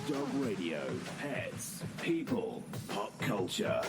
Dog radio, pets, people, pop culture.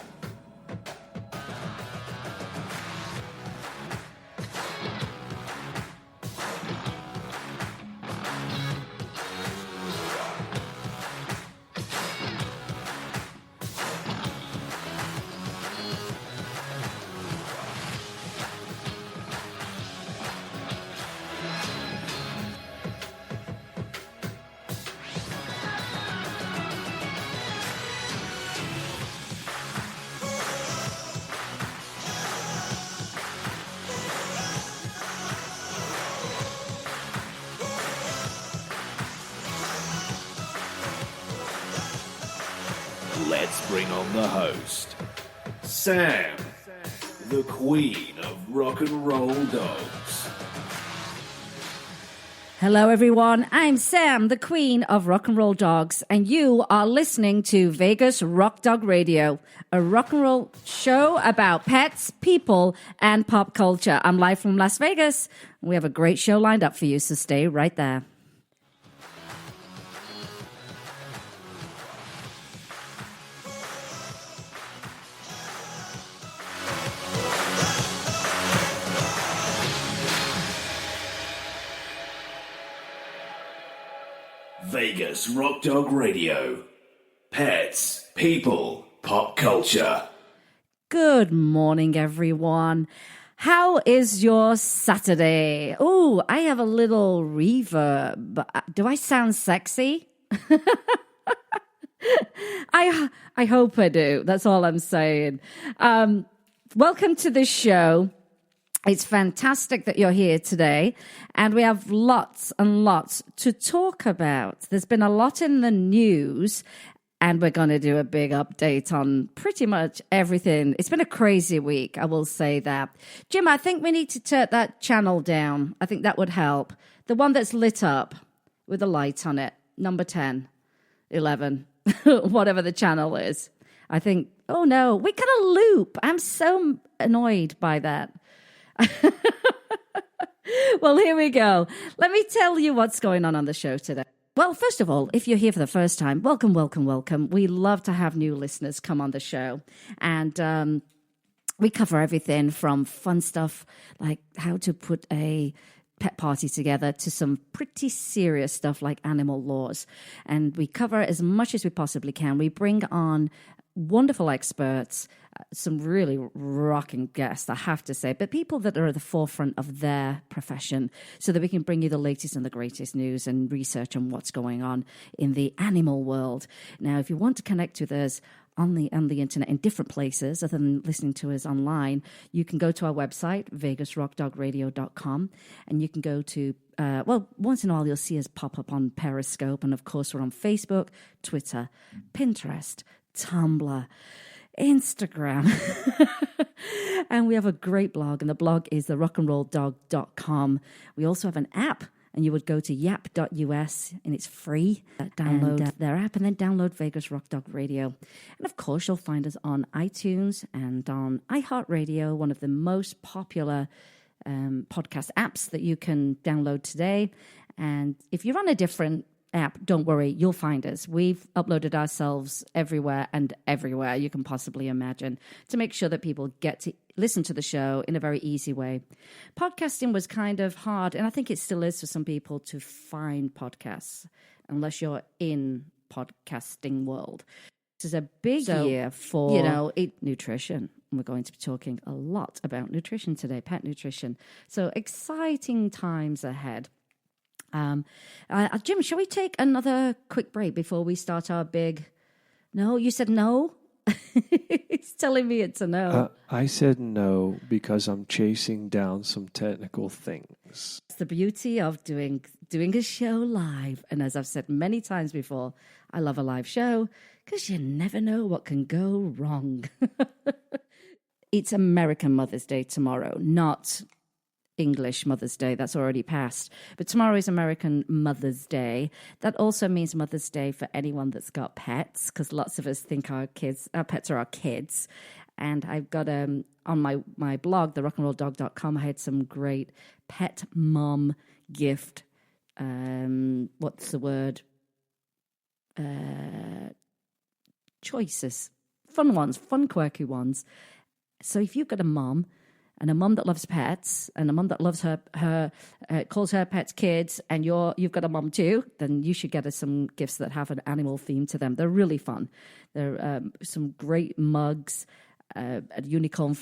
Let's bring on the host, Sam, the queen of rock and roll dogs. Hello, everyone. I'm Sam, the queen of rock and roll dogs, and you are listening to Vegas Rock Dog Radio, a rock and roll show about pets, people, and pop culture. I'm live from Las Vegas. We have a great show lined up for you, so stay right there. Vegas Rock Dog Radio. Pets, people, pop culture. Good morning, everyone. How is your Saturday? Oh, I have a little reverb. Do I sound sexy? I hope I do. That's all I'm saying. Welcome to the show. It's fantastic that you're here today, and we have lots and lots to talk about. There's been a lot in the news, and we're going to do a big update on pretty much everything. It's been a crazy week, I will say that. Jim, I think we need to turn that channel down. I think that would help. The one that's lit up with a light on it, number 10, 11, whatever the channel is. I think, oh no, we got a loop. I'm so annoyed by that. Well, here we go. Let me tell you what's going on the show today. Well, first of all, if you're here for the first time, welcome, welcome, welcome. We love to have new listeners come on the show. And we cover everything from fun stuff like how to put a pet party together to some pretty serious stuff like animal laws. And we cover as much as we possibly can. We bring on wonderful experts, some really rocking guests, I have to say, but people that are at the forefront of their profession so that we can bring you the latest and the greatest news and research on what's going on in the animal world. Now, if you want to connect with us on the internet in different places other than listening to us online, you can go to our website, vegasrockdogradio.com, and you can go to once in a while you'll see us pop up on Periscope, and of course we're on Facebook, Twitter, Pinterest, Tumblr, Instagram. And we have a great blog, and the blog is therockandrolldog.com. We also have an app, and you would go to yap.us, and it's free. Download their app and then download Vegas Rock Dog Radio. And of course, you'll find us on iTunes and on iHeartRadio, one of the most popular podcast apps that you can download today. And if you're on a different app, don't worry, you'll find us. We've uploaded ourselves everywhere you can possibly imagine to make sure that people get to listen to the show in a very easy way. Podcasting was kind of hard, and I think it still is for some people to find podcasts unless you're in podcasting world. This is a big year for nutrition. We're going to be talking a lot about nutrition today, pet nutrition. So exciting times ahead. Jim, shall we take another quick break before we start our big... No, you said no? He's telling me it's a no. I said no because I'm chasing down some technical things. It's the beauty of doing a show live. And as I've said many times before, I love a live show because you never know what can go wrong. It's American Mother's Day tomorrow, not English Mother's Day. That's already passed. But tomorrow is American Mother's Day. That also means Mother's Day for anyone that's got pets, because lots of us think our pets are our kids. And I've got on my blog, therockandrolldog.com, I had some great pet mom gift. What's the word? choices, fun ones, fun, quirky ones. So if you've got a mom, and a mum that loves pets, and a mum that loves her calls her pets kids, and you've got a mum too, then you should get us some gifts that have an animal theme to them. They're really fun. They're some great mugs, a unicorn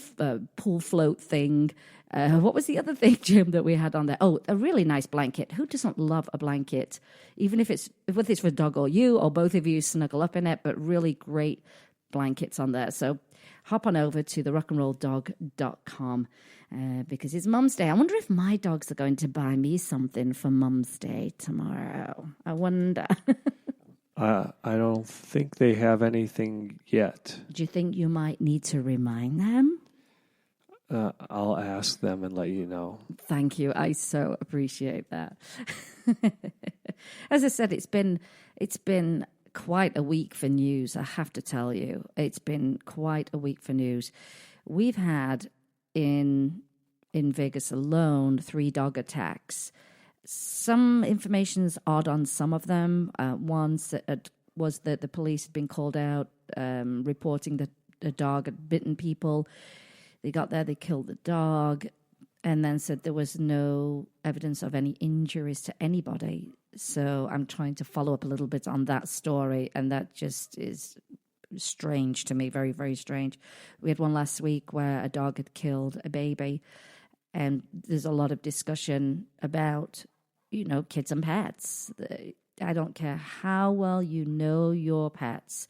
pool float thing. What was the other thing, Jim, that we had on there? Oh, a really nice blanket. Who doesn't love a blanket? Even if it's for a dog or you, or both of you snuggle up in it, but really great blankets on there. So hop on over to therockandrolldog.com because it's Mum's Day. I wonder if my dogs are going to buy me something for Mum's Day tomorrow. I wonder. I don't think they have anything yet. Do you think you might need to remind them? I'll ask them and let you know. Thank you. I so appreciate that. As I said, it's been quite a week for news, I have to tell you. It's been quite a week for news. We've had in Vegas alone 3 dog attacks. Some information's odd on some of them. One was that the police had been called out reporting that a dog had bitten people. They got there, they killed the dog, and then said there was no evidence of any injuries to anybody. So I'm trying to follow up a little bit on that story, and that just is strange to me, very, very strange. We had one last week where a dog had killed a baby, and there's a lot of discussion about, kids and pets. I don't care how well you know your pets.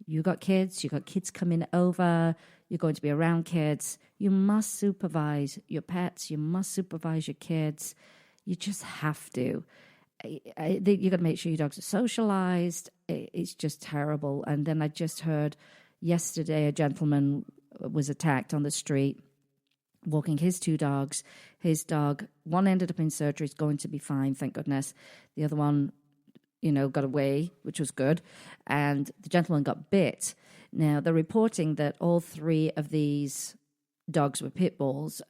You got kids coming over, you're going to be around kids. You must supervise your pets, you must supervise your kids. You just have to. You got to make sure your dogs are socialized. It's just terrible. And then I just heard yesterday a gentleman was attacked on the street walking his 2 dogs. His dog, one ended up in surgery, is going to be fine, thank goodness. The other one, got away, which was good. And the gentleman got bit. Now, they're reporting that all 3 of these dogs were pit bulls.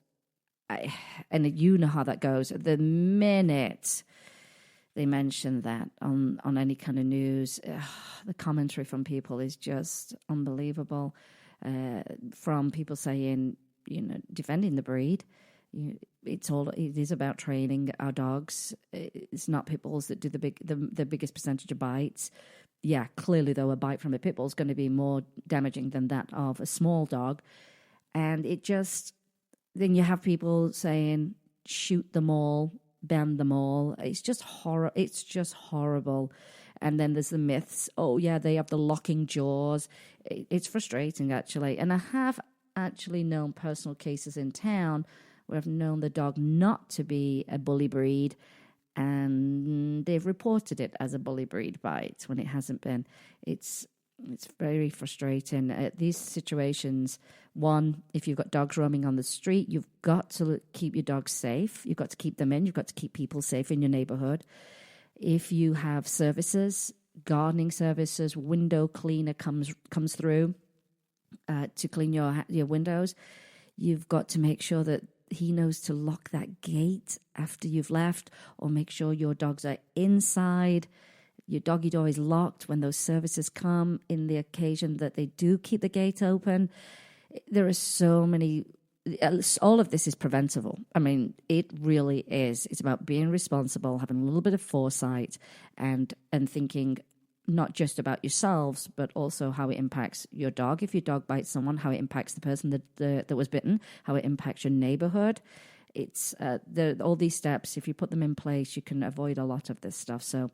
And you know how that goes. The minute they mention that on any kind of news, the commentary from people is just unbelievable. From people saying, defending the breed. It is about training our dogs. It's not pit bulls that do the biggest percentage of bites. Yeah, clearly though, a bite from a pit bull is going to be more damaging than that of a small dog. And then you have people saying, shoot them all, ban them all. It's just It's just horrible. And then there's the myths. Oh yeah, they have the locking jaws. It's frustrating actually. And I have actually known personal cases in town where I've known the dog not to be a bully breed, and they've reported it as a bully breed bite when it hasn't been. It's very frustrating. These situations, one, if you've got dogs roaming on the street, you've got to keep your dogs safe. You've got to keep them in. You've got to keep people safe in your neighborhood. If you have services, gardening services, window cleaner comes through to clean your windows, you've got to make sure that he knows to lock that gate after you've left, or make sure your dogs are inside. Your doggy door is locked when those services come, in the occasion that they do keep the gate open. There are so many. All of this is preventable. I mean, it really is. It's about being responsible, having a little bit of foresight, and thinking not just about yourselves, but also how it impacts your dog. If your dog bites someone, how it impacts the person that was bitten, how it impacts your neighborhood. It's all these steps. If you put them in place, you can avoid a lot of this stuff. So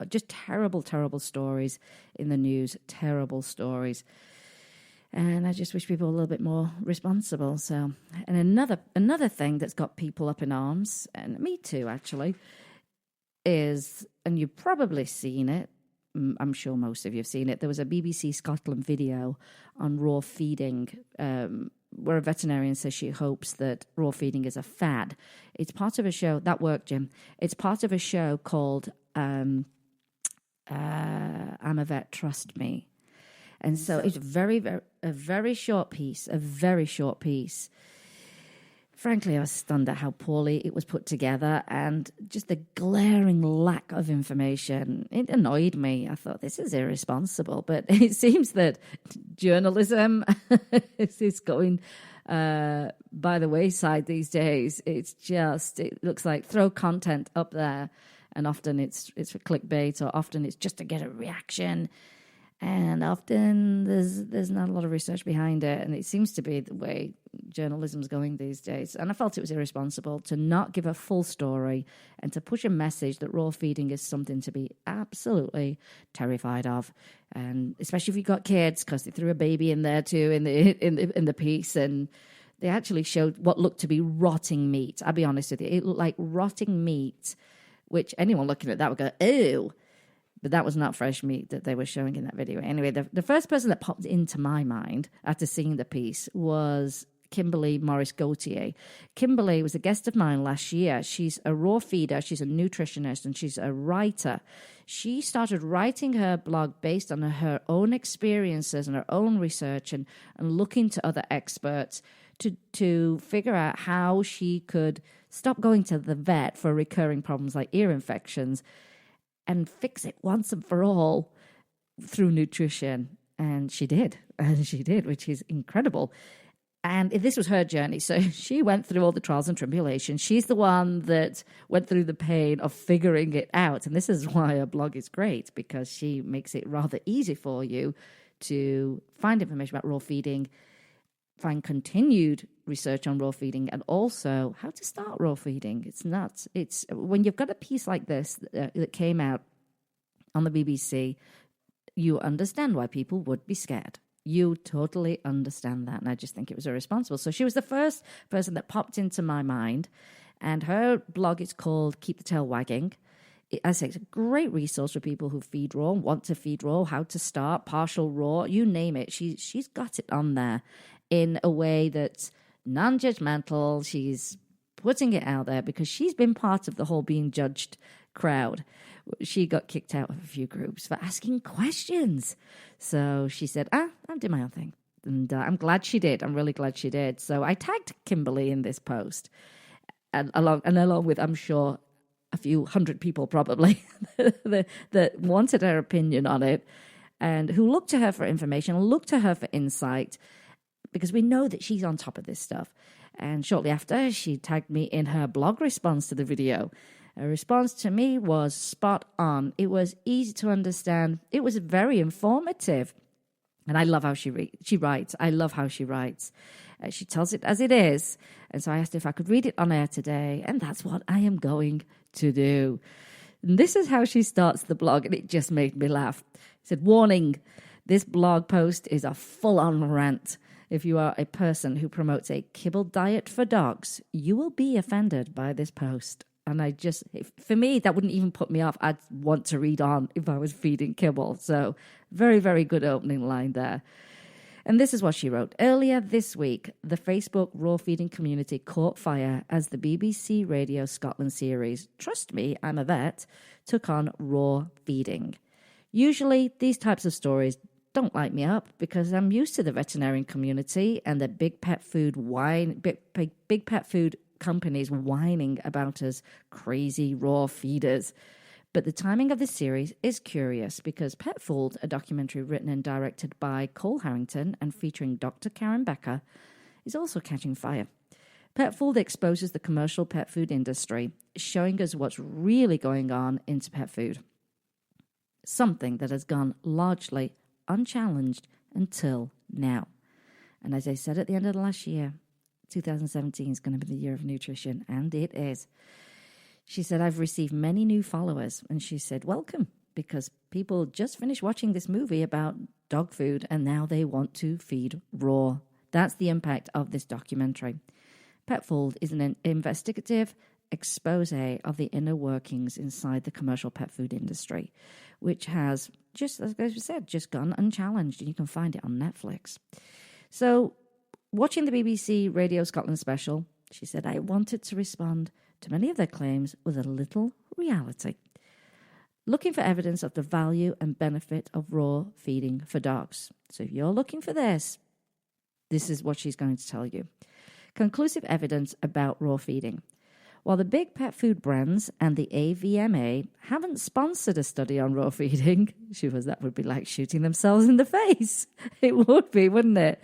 just terrible, terrible stories in the news, terrible stories. And I just wish people were a little bit more responsible. So, and another thing that's got people up in arms, and me too, actually, is, and you've probably seen it, I'm sure most of you have seen it, there was a BBC Scotland video on raw feeding, where a veterinarian says she hopes that raw feeding is a fad. It's part of a show, that worked, Jim. It's part of a show called I'm a Vet, Trust Me. And so it's a very short piece, Frankly, I was stunned at how poorly it was put together and just the glaring lack of information. It annoyed me. I thought, this is irresponsible. But it seems that journalism is going by the wayside these days. It looks like throw content up there, and often it's for clickbait, or often it's just to get a reaction. And often there's not a lot of research behind it, and it seems to be the way journalism's going these days. And I felt it was irresponsible to not give a full story and to push a message that raw feeding is something to be absolutely terrified of, and especially if you've got kids, because they threw a baby in there too in the piece, and they actually showed what looked to be rotting meat. I'll be honest with you, it looked like rotting meat, which anyone looking at that would go, ew. But that was not fresh meat that they were showing in that video. Anyway, the first person that popped into my mind after seeing the piece was Kimberly Morris Gauthier. Kimberly was a guest of mine last year. She's a raw feeder, she's a nutritionist, and she's a writer. She started writing her blog based on her own experiences and her own research, and looking to other experts to figure out how she could stop going to the vet for recurring problems like ear infections and fix it once and for all through nutrition. And she did, which is incredible. And this was her journey. So she went through all the trials and tribulations. She's the one that went through the pain of figuring it out. And this is why her blog is great, because she makes it rather easy for you to find information about raw feeding, find continued research on raw feeding, and also how to start raw feeding. It's when you've got a piece like this that came out on the BBC, you understand why people would be scared. You totally understand that. And I just think it was irresponsible. So she was the first person that popped into my mind, and her blog is called Keep The Tail Wagging. I say it's a great resource for people who feed raw, want to feed raw, how to start, partial raw, you name it. She's got it on there in a way that's non-judgmental. She's putting it out there because she's been part of the whole being judged crowd. She got kicked out of a few groups for asking questions. So she said, I'll do my own thing. And I'm glad she did. I'm really glad she did. So I tagged Kimberly in this post, and along with, I'm sure, a few hundred people probably that wanted her opinion on it, and who looked to her for information, looked to her for insight, because we know that she's on top of this stuff. And shortly after, she tagged me in her blog response to the video. Her response to me was spot on. It was easy to understand. It was very informative. And I love how she writes. I love how she writes. She tells it as it is. And so I asked if I could read it on air today. And that's what I am going to do. And this is how she starts the blog. And it just made me laugh. She said, warning, this blog post is a full-on rant. If you are a person who promotes a kibble diet for dogs, you will be offended by this post. And for me, that wouldn't even put me off. I'd want to read on if I was feeding kibble. So very, very good opening line there. And this is what she wrote. Earlier this week, the Facebook raw feeding community caught fire as the BBC Radio Scotland series, Trust Me, I'm a Vet, took on raw feeding. Usually, these types of stories don't light me up because I'm used to the veterinarian community and the big pet food big pet food companies whining about us crazy raw feeders. But the timing of this series is curious because Pet Food, a documentary written and directed by Cole Harrington and featuring Dr. Karen Becker, is also catching fire. Pet Food exposes the commercial pet food industry, showing us what's really going on into pet food. Something that has gone largely unchallenged until now. And as I said at the end of the last year, 2017 is going to be the year of nutrition, and it is. She said, I've received many new followers, and she said, welcome, because people just finished watching this movie about dog food, and now they want to feed raw. That's the impact of this documentary. Pet Food is an investigative expose of the inner workings inside the commercial pet food industry, which has, just as we said, just gone unchallenged, and you can find it on Netflix. So, watching the BBC Radio Scotland special, she said, I wanted to respond to many of their claims with a little reality. Looking for evidence of the value and benefit of raw feeding for dogs. So if you're looking for this is what she's going to tell you. conclusive evidence about raw feeding. While the big pet food brands and the AVMA haven't sponsored a study on raw feeding, that would be like shooting themselves in the face. It would be, wouldn't it?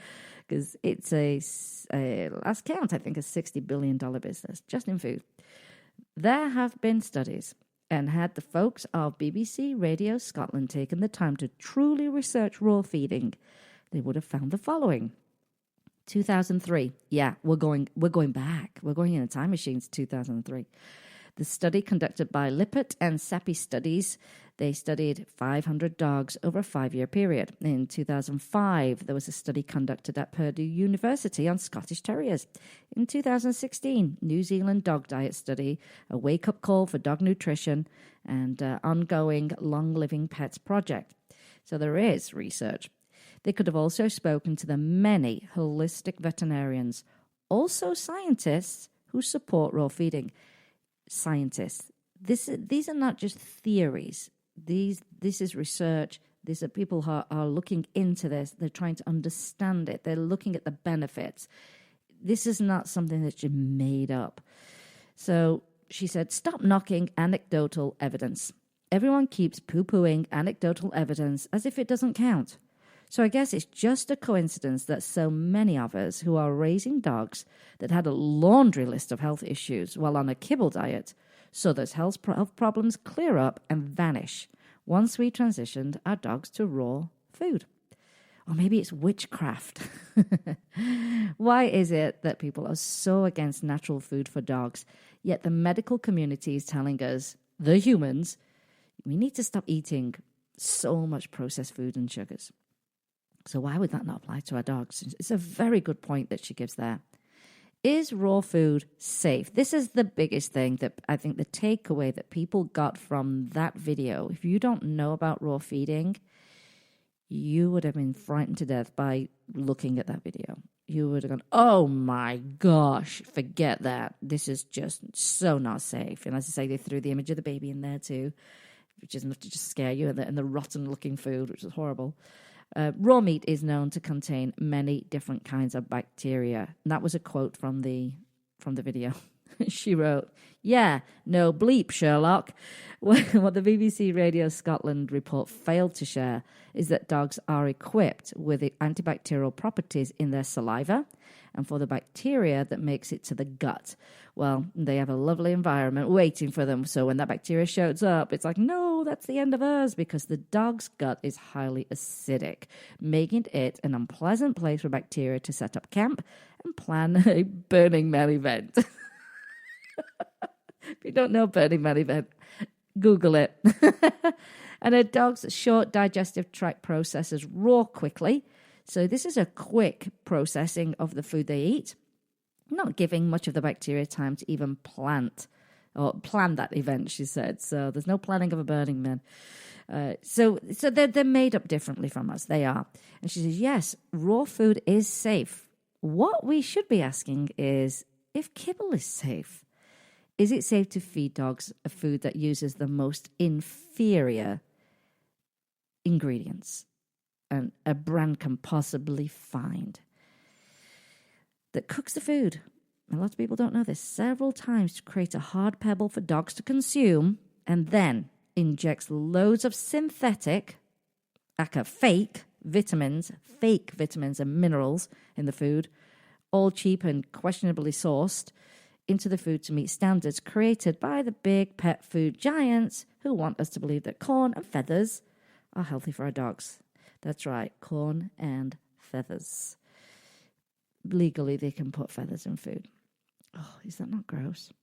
Because it's a last count, I think, a $60 billion business just in food. There have been studies, and had the folks of BBC Radio Scotland taken the time to truly research raw feeding, they would have found the following. 2003. Yeah, we're going back. We're going in a time machine to 2003. The study conducted by Lippert and Sappi Studies, they studied 500 dogs over a 5-year period. In 2005, there was a study conducted at Purdue University on Scottish Terriers. In 2016, New Zealand Dog Diet Study, a wake-up call for dog nutrition, and ongoing Long Living Pets project. So there is research. They could have also spoken to the many holistic veterinarians, also scientists who support raw feeding. Scientists. These are not just theories. This is research. These are people who are looking into this. They're trying to understand it. They're looking at the benefits. This is not something that's just made up. So she said, stop knocking anecdotal evidence. Everyone keeps poo-pooing anecdotal evidence as if it doesn't count. So I guess it's just a coincidence that so many of us who are raising dogs that had a laundry list of health issues while on a kibble diet saw those health problems clear up and vanish once we transitioned our dogs to raw food. Or maybe it's witchcraft. Why is it that people are so against natural food for dogs, yet the medical community is telling us, the humans, we need to stop eating so much processed food and sugars? So why would that not apply to our dogs? It's a very good point that she gives there. Is raw food safe? This is the biggest thing that I think the takeaway that people got from that video. If you don't know about raw feeding, you would have been frightened to death by looking at that video. You would have gone, oh my gosh, forget that. This is just so not safe. And as I say, they threw the image of the baby in there too, which is enough to just scare you, and the rotten looking food, which is horrible. Raw meat is known to contain many different kinds of bacteria. And that was a quote from the video. She wrote, yeah, no bleep, Sherlock. What the BBC Radio Scotland report failed to share is that dogs are equipped with the antibacterial properties in their saliva and for the bacteria that makes it to the gut. Well, they have a lovely environment waiting for them. So when that bacteria shows up, it's like, no, that's the end of us, because the dog's gut is highly acidic, making it an unpleasant place for bacteria to set up camp and plan a Burning Man event. If you don't know Burning Man event, Google it. And a dog's short digestive tract processes raw quickly. So this is a quick processing of the food they eat, not giving much of the bacteria time to even plan that event, she said. So there's no planning of a Burning Man. So they're made up differently from us. They are. And she says, yes, raw food is safe. What we should be asking is if kibble is safe. Is it safe to feed dogs a food that uses the most inferior ingredients and a brand can possibly find, that cooks the food, a lot of people don't know this, several times to create a hard pebble for dogs to consume, and then injects loads of synthetic, aka fake vitamins and minerals in the food, all cheap and questionably sourced, into the food to meet standards created by the big pet food giants who want us to believe that corn and feathers are healthy for our dogs. That's right, corn and feathers. Legally, they can put feathers in food. Oh, is that not gross?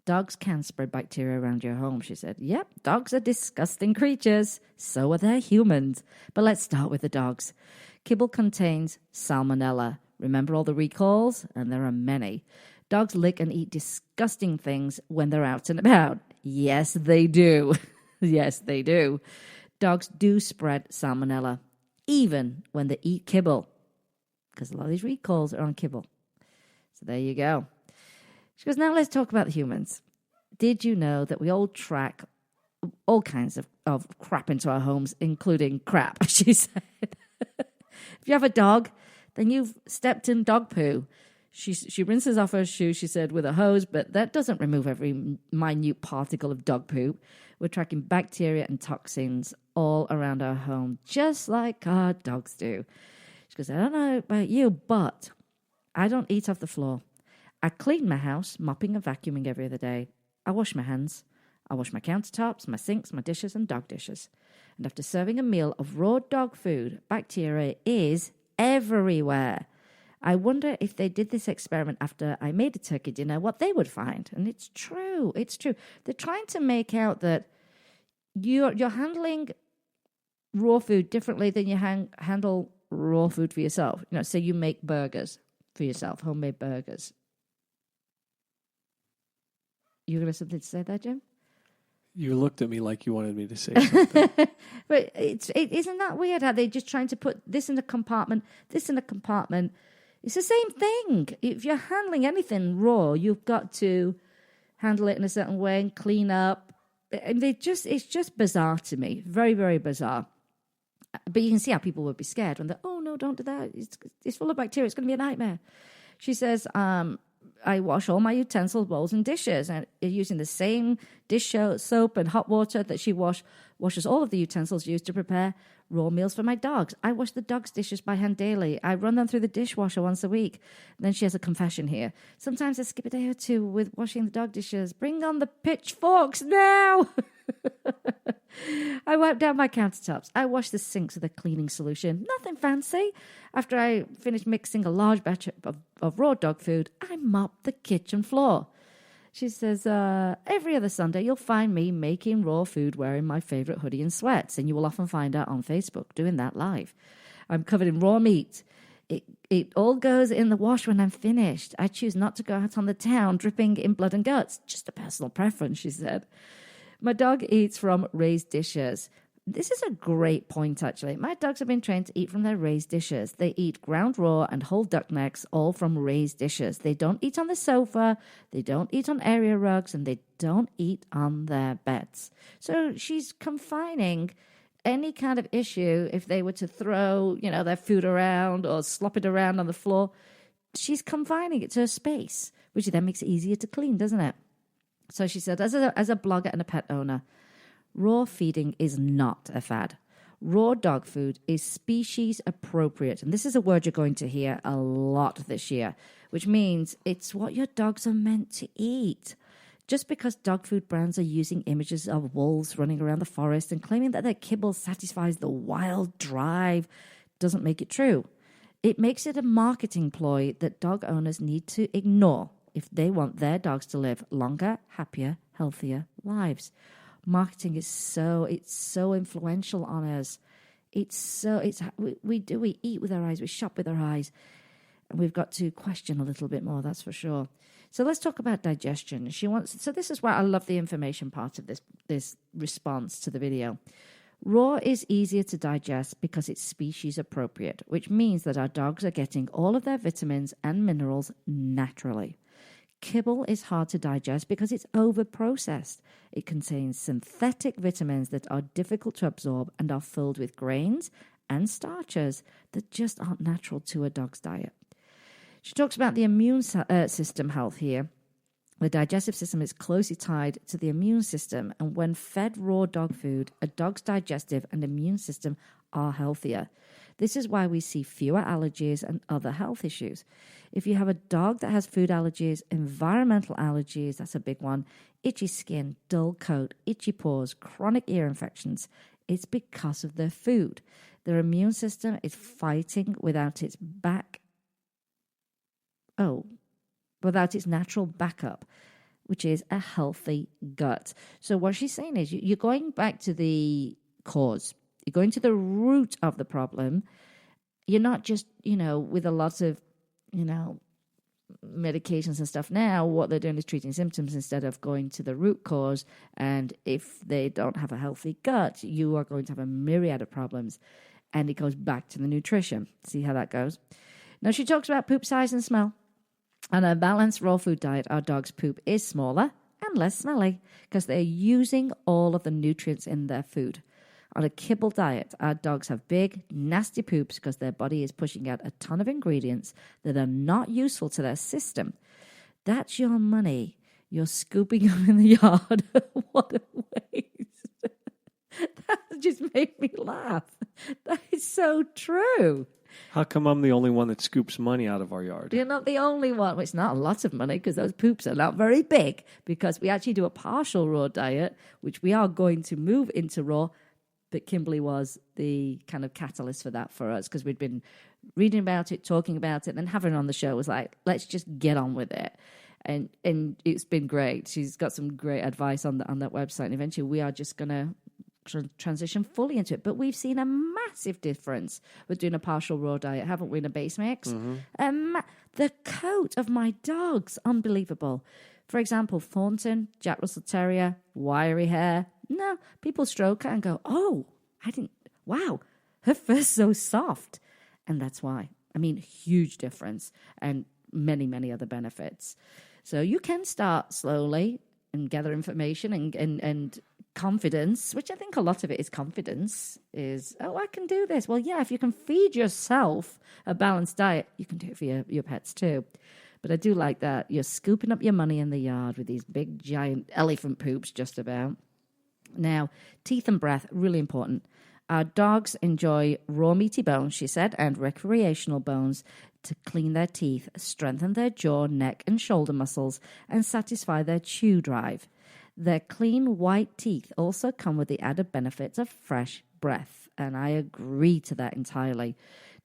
Dogs can spread bacteria around your home, she said. Yep, dogs are disgusting creatures. So are their humans. But let's start with the dogs. Kibble contains salmonella. Remember all the recalls? And there are many. Dogs lick and eat disgusting things when they're out and about. Yes, they do. Yes, they do. Dogs do spread salmonella, even when they eat kibble, because a lot of these recalls are on kibble. So there you go. She goes, now let's talk about the humans. Did you know that we all track all kinds of crap into our homes, including crap, she said. If you have a dog, then you've stepped in dog poo. She rinses off her shoes, she said, with a hose, but that doesn't remove every minute particle of dog poop. We're tracking bacteria and toxins all around our home, just like our dogs do. She goes, I don't know about you, but I don't eat off the floor. I clean my house, mopping and vacuuming every other day. I wash my hands. I wash my countertops, my sinks, my dishes, and dog dishes. And after serving a meal of raw dog food, bacteria is everywhere. I wonder if they did this experiment after I made a turkey dinner, what they would find. And it's true. It's true. They're trying to make out that you're handling raw food differently than you handle raw food for yourself. You know, say you make burgers for yourself, homemade burgers. You going to have something to say there, Jim? You looked at me like you wanted me to say something. But isn't that weird how they're just trying to put this in a compartment, this in a compartment? It's the same thing. If you're handling anything raw, you've got to handle it in a certain way and clean up. And it's just bizarre to me. Very, very bizarre. But you can see how people would be scared when they're, oh, no, don't do that. It's full of bacteria. It's going to be a nightmare. She says, I wash all my utensils, bowls, and dishes, and using the same dish soap and hot water that she washes all of the utensils used to prepare raw meals for my dogs. I wash the dogs' dishes by hand daily. I run them through the dishwasher once a week. And then she has a confession here. Sometimes I skip a day or two with washing the dog dishes. Bring on the pitchforks now! I wipe down my countertops. I wash the sinks with a cleaning solution. Nothing fancy. After I finish mixing a large batch of raw dog food, I mop the kitchen floor. She says, every other Sunday you'll find me making raw food wearing my favorite hoodie and sweats, and you will often find her on Facebook doing that live. I'm covered in raw meat. It all goes in the wash when I'm finished. I choose not to go out on the town dripping in blood and guts. Just a personal preference, she said. My dog eats from raised dishes. This is a great point, actually. My dogs have been trained to eat from their raised dishes. They eat ground raw and whole duck necks, all from raised dishes. They don't eat on the sofa, they don't eat on area rugs, and they don't eat on their beds. So she's confining any kind of issue if they were to throw, their food around or slop it around on the floor. She's confining it to a space, which then makes it easier to clean, doesn't it? So she said, as a blogger and a pet owner, raw feeding is not a fad. Raw dog food is species appropriate. And this is a word you're going to hear a lot this year, which means it's what your dogs are meant to eat. Just because dog food brands are using images of wolves running around the forest and claiming that their kibble satisfies the wild drive doesn't make it true. It makes it a marketing ploy that dog owners need to ignore if they want their dogs to live longer, happier, healthier lives. Marketing is so influential on us. We eat with our eyes, we shop with our eyes, and we've got to question a little bit more, that's for sure. So let's talk about digestion. So this is why I love the information part of this response to the video. Raw is easier to digest because it's species appropriate, which means that our dogs are getting all of their vitamins and minerals naturally. Kibble is hard to digest because it's over-processed. It contains synthetic vitamins that are difficult to absorb and are filled with grains and starches that just aren't natural to a dog's diet. She talks about the immune system health here. The digestive system is closely tied to the immune system, and when fed raw dog food, a dog's digestive and immune system are healthier. This is why we see fewer allergies and other health issues. If you have a dog that has food allergies, environmental allergies, that's a big one, itchy skin, dull coat, itchy paws, chronic ear infections, it's because of their food. Their immune system is fighting without its natural backup, which is a healthy gut. So what she's saying is you're going back to the cause. You're going to the root of the problem. You're not just, with a lot of, medications and stuff now, what they're doing is treating symptoms instead of going to the root cause. And if they don't have a healthy gut, you are going to have a myriad of problems. And it goes back to the nutrition. See how that goes? Now, she talks about poop size and smell. On a balanced raw food diet, our dog's poop is smaller and less smelly because they're using all of the nutrients in their food. On a kibble diet, our dogs have big, nasty poops because their body is pushing out a ton of ingredients that are not useful to their system. That's your money. You're scooping them in the yard. What a waste. That just made me laugh. That is so true. How come I'm the only one that scoops money out of our yard? You're not the only one. Well, it's not a lot of money because those poops are not very big, because we actually do a partial raw diet, which we are going to move into raw. But Kimberly was the kind of catalyst for that for us, because we'd been reading about it, talking about it, and then having her on the show was like, let's just get on with it. And it's been great. She's got some great advice on that website. And eventually we are just going to transition fully into it. But we've seen a massive difference with doing a partial raw diet, haven't we, in a base mix? Mm-hmm. The coat of my dogs, unbelievable. For example, Thornton, Jack Russell Terrier, wiry hair. No, people stroke her and go, oh, wow, her fur's so soft. And that's why. I mean, huge difference, and many, many other benefits. So you can start slowly and gather information and confidence, which I think a lot of it is confidence, is, oh, I can do this. Well, yeah, if you can feed yourself a balanced diet, you can do it for your pets too. But I do like that. You're scooping up your money in the yard with these big, giant elephant poops, just about. Now, teeth and breath, really important. Our dogs enjoy raw meaty bones, she said, and recreational bones to clean their teeth, strengthen their jaw, neck, and shoulder muscles, and satisfy their chew drive. Their clean white teeth also come with the added benefits of fresh breath, and I agree to that entirely.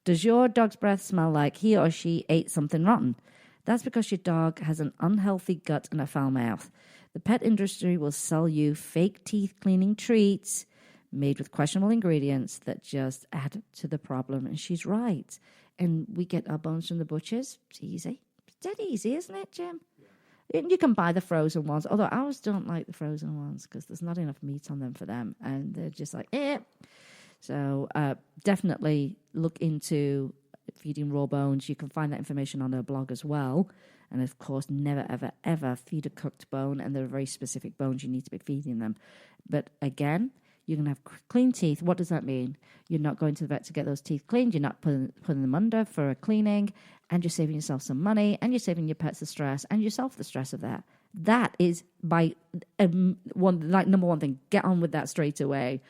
Does your dog's breath smell like he or she ate something rotten? That's because your dog has an unhealthy gut and a foul mouth. The pet industry will sell you fake teeth cleaning treats made with questionable ingredients that just add to the problem. And she's right. And we get our bones from the butchers. It's easy. It's dead easy, isn't it, Jim? Yeah. You can buy the frozen ones, although I always don't like the frozen ones because there's not enough meat on them for them. And they're just like, eh. So definitely look into feeding raw bones. You can find that information on her blog as well. And of course, never, ever, ever feed a cooked bone. And there are very specific bones you need to be feeding them. But again, you're going to have clean teeth. What does that mean? You're not going to the vet to get those teeth cleaned. You're not putting them under for a cleaning. And you're saving yourself some money. And you're saving your pets the stress. And yourself the stress of that. That is by number one thing. Get on with that straight away.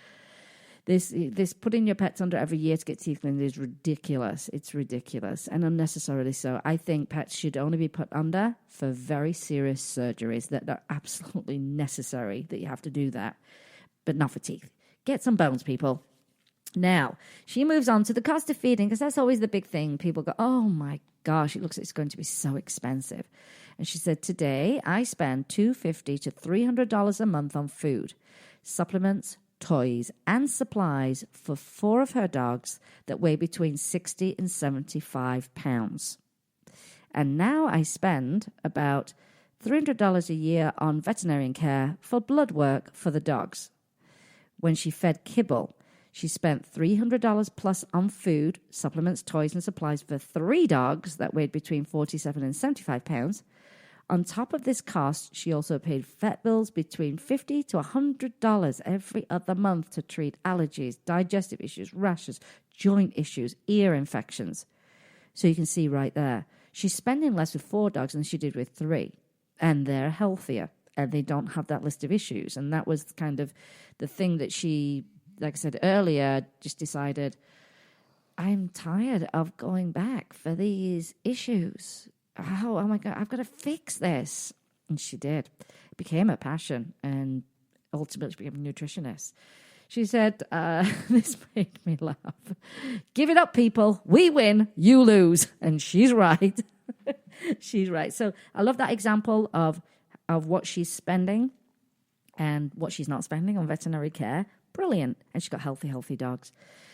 This putting your pets under every year to get teeth cleaned is ridiculous. It's ridiculous and unnecessarily so. I think pets should only be put under for very serious surgeries that are absolutely necessary, that you have to do that, but not for teeth. Get some bones, people. Now, she moves on to the cost of feeding, because that's always the big thing. People go, oh my gosh, it looks like it's going to be so expensive. And she said, today I spend $250 to $300 a month on food, supplements, toys, and supplies for 4 of her dogs that weigh between 60 and 75 pounds. And now I spend about $300 a year on veterinarian care for blood work for the dogs. When she fed kibble, she spent $300 plus on food, supplements, toys, and supplies for 3 dogs that weighed between 47 and 75 pounds. On top of this cost, she also paid vet bills between $50 to $100 every other month to treat allergies, digestive issues, rashes, joint issues, ear infections. So you can see right there, she's spending less with 4 dogs than she did with 3, and they're healthier, and they don't have that list of issues. And that was kind of the thing that she, like I said earlier, just decided, I'm tired of going back for these issues. Oh my God, I've got to fix this. And she did. It became a passion, and ultimately she became a nutritionist. She said, this made me laugh. Give it up, people. We win, you lose. And she's right. She's right. So I love that example of what she's spending and what she's not spending on veterinary care. Brilliant. And she's got healthy dogs.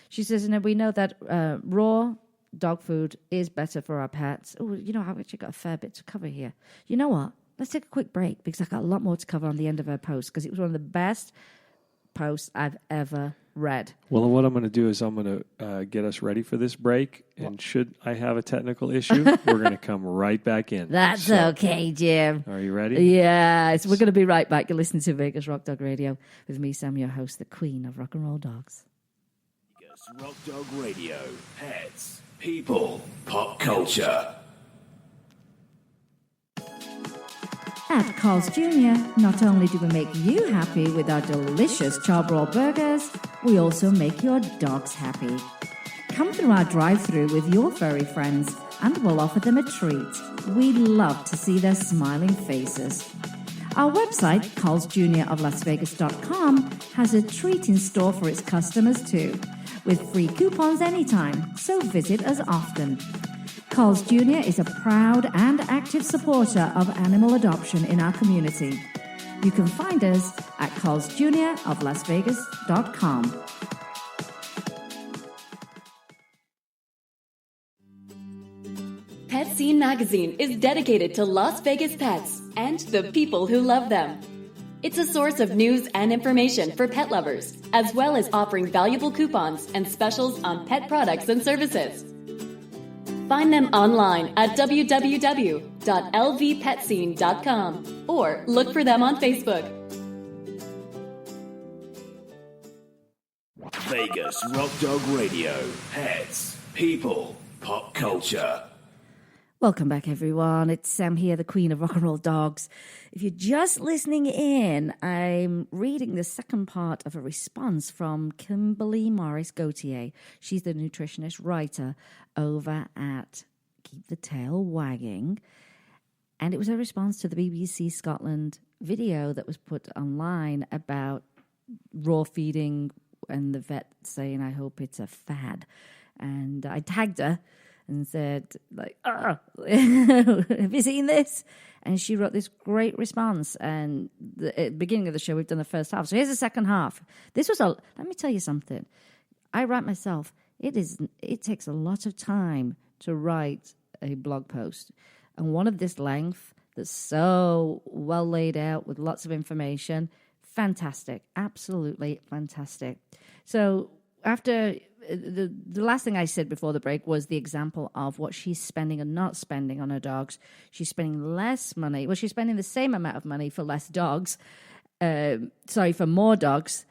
She says, and we know that raw dog food is better for our pets. Oh, you know, I've actually got a fair bit to cover here. You know what? Let's take a quick break, because I've got a lot more to cover on the end of her post, because it was one of the best posts I've ever red. Well, what I'm going to do is I'm going to get us ready for this break. And should I have a technical issue, we're going to come right back in. That's okay, Jim. Are you ready? Yes, we're going to be right back. You're listening to Vegas Rock Dog Radio with me, Sam, your host, the queen of rock and roll dogs. Vegas Rock Dog Radio. Pets, people, pop culture. At Carl's Jr., not only do we make you happy with our delicious charbroil burgers, we also make your dogs happy. Come through our drive-thru with your furry friends and we'll offer them a treat. We love to see their smiling faces. Our website, carlsjroflasvegas.com, has a treat in store for its customers too, with free coupons anytime, so visit us often. Carl's Jr. is a proud and active supporter of animal adoption in our community. You can find us at carlsjroflasvegas.com. Pet Scene Magazine is dedicated to Las Vegas pets and the people who love them. It's a source of news and information for pet lovers, as well as offering valuable coupons and specials on pet products and services. Find them online at www.lvpetscene.com or look for them on Facebook. Vegas Rock Dog Radio. Pets, people, pop culture. Welcome back, everyone. It's Sam here, the queen of rock and roll dogs. If you're just listening in, I'm reading the second part of a response from Kimberly Morris Gauthier. She's the nutritionist writer over at Keep The Tail Wagging. And it was a response to the BBC Scotland video that was put online about raw feeding and the vet saying, I hope it's a fad. And I tagged her and said, have you seen this? And she wrote this great response. And at the beginning of the show, we've done the first half. So here's the second half. Let me tell you something. I write myself. It takes a lot of time to write a blog post. And one of this length that's so well laid out with lots of information, fantastic, absolutely fantastic. So after the last thing I said before the break was the example of what she's spending and not spending on her dogs. She's spending less money. Well, she's spending the same amount of money for less dogs. For more dogs.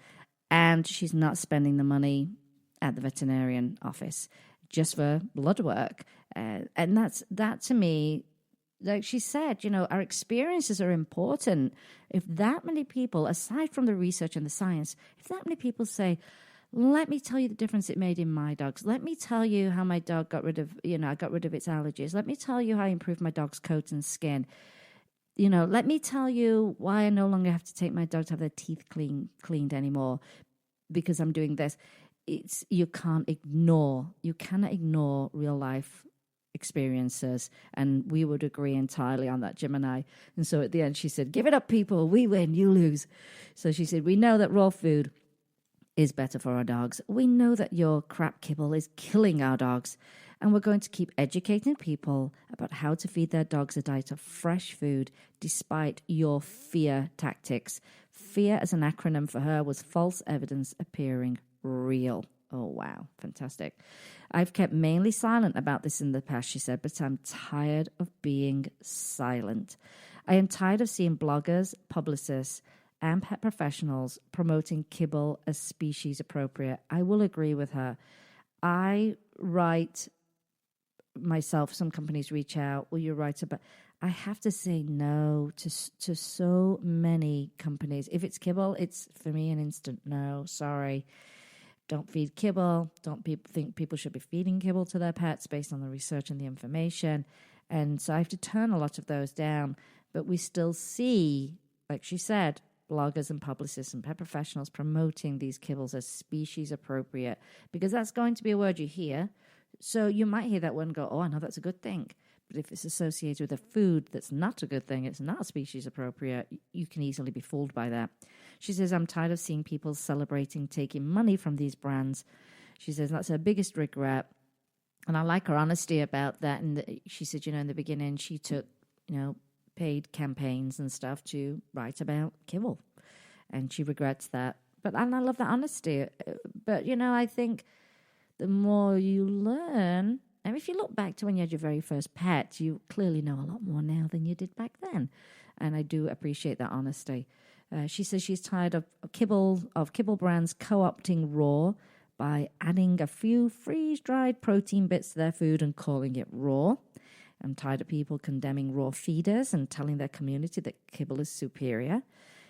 And she's not spending the money at the veterinarian office just for blood work. And that to me, like she said, our experiences are important. If that many people, aside from the research and the science, if that many people say, let me tell you the difference it made in my dogs. Let me tell you how my dog got rid of its allergies. Let me tell you how I improved my dog's coat and skin. Let me tell you why I no longer have to take my dog to have their teeth cleaned anymore because I'm doing this. You cannot ignore real life experiences, and we would agree entirely on that, Jim and I. And so at the end she said, give it up, people, we win, you lose. So she said, we know that raw food is better for our dogs. We know that your crap kibble is killing our dogs, and we're going to keep educating people about how to feed their dogs a diet of fresh food despite your fear tactics. Fear as an acronym for her was false evidence appearing real. Oh, wow. Fantastic. I've kept mainly silent about this in the past, she said, but I'm tired of being silent. I am tired of seeing bloggers, publicists, and pet professionals promoting kibble as species appropriate. I will agree with her. I write myself, some companies reach out, will you write about... I have to say no to so many companies. If it's kibble, it's for me an instant no. Sorry. Don't feed kibble. Don't think people should be feeding kibble to their pets based on the research and the information. And so I have to turn a lot of those down. But we still see, like she said, bloggers and publicists and pet professionals promoting these kibbles as species appropriate, because that's going to be a word you hear. So you might hear that word and go, oh, I know that's a good thing. But if it's associated with a food that's not a good thing, it's not species appropriate, you can easily be fooled by that. She says, I'm tired of seeing people celebrating taking money from these brands. She says that's her biggest regret. And I like her honesty about that. And she said, in the beginning, she took, paid campaigns and stuff to write about kibble. And she regrets that And I love that honesty. But, I think the more you learn, and if you look back to when you had your very first pet, you clearly know a lot more now than you did back then. And I do appreciate that honesty. She says she's tired of kibble brands co-opting raw by adding a few freeze-dried protein bits to their food and calling it raw. I'm tired of people condemning raw feeders and telling their community that kibble is superior.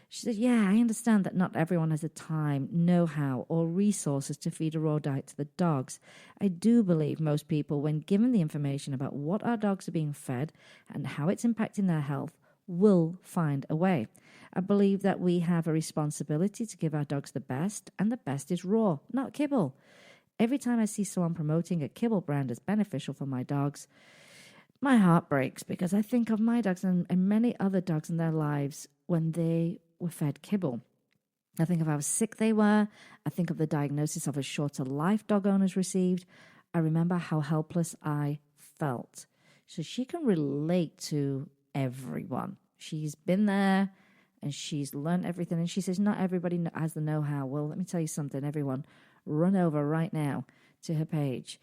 She said, yeah, I understand that not everyone has the time, know-how, or resources to feed a raw diet to the dogs. I do believe most people, when given the information about what our dogs are being fed and how it's impacting their health, will find a way. I believe that we have a responsibility to give our dogs the best, and the best is raw, not kibble. Every time I see someone promoting a kibble brand as beneficial for my dogs, my heart breaks because I think of my dogs and many other dogs in their lives when they were fed kibble. I think of how sick they were. I think of the diagnosis of a shorter life dog owners received. I remember how helpless I felt. So she can relate to everyone. She's been there and she's learned everything. And she says not everybody has the know-how. Well, let me tell you something, everyone. Run over right now to her page,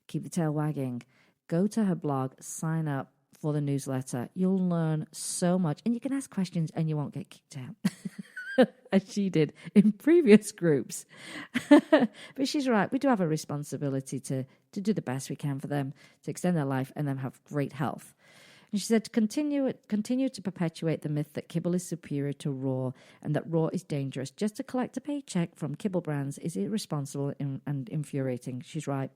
Keep the Tail Wagging. Go to her blog, sign up for the newsletter. You'll learn so much. And you can ask questions and you won't get kicked out, as she did in previous groups. But she's right. We do have a responsibility to do the best we can for them, to extend their life and then have great health. And she said, continue to perpetuate the myth that kibble is superior to raw and that raw is dangerous. Just to collect a paycheck from kibble brands is irresponsible and infuriating. She's right.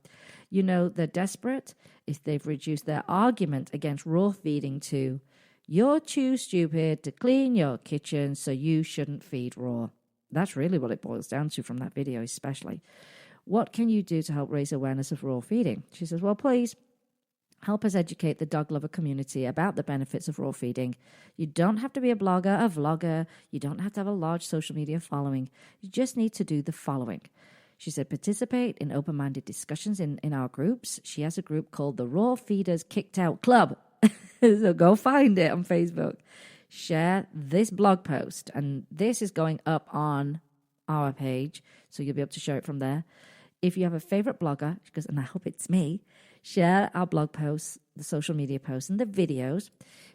They're desperate if they've reduced their argument against raw feeding to, you're too stupid to clean your kitchen, so you shouldn't feed raw. That's really what it boils down to from that video especially. What can you do to help raise awareness of raw feeding? She says, well, please, help us educate the dog lover community about the benefits of raw feeding. You don't have to be a blogger, a vlogger. You don't have to have a large social media following. You just need to do the following. She said, participate in open-minded discussions in our groups. She has a group called the Raw Feeders Kicked Out Club. So go find it on Facebook. Share this blog post. And this is going up on our page, so you'll be able to share it from there. If you have a favorite blogger, because, and I hope it's me, share our blog posts, the social media posts, and the videos.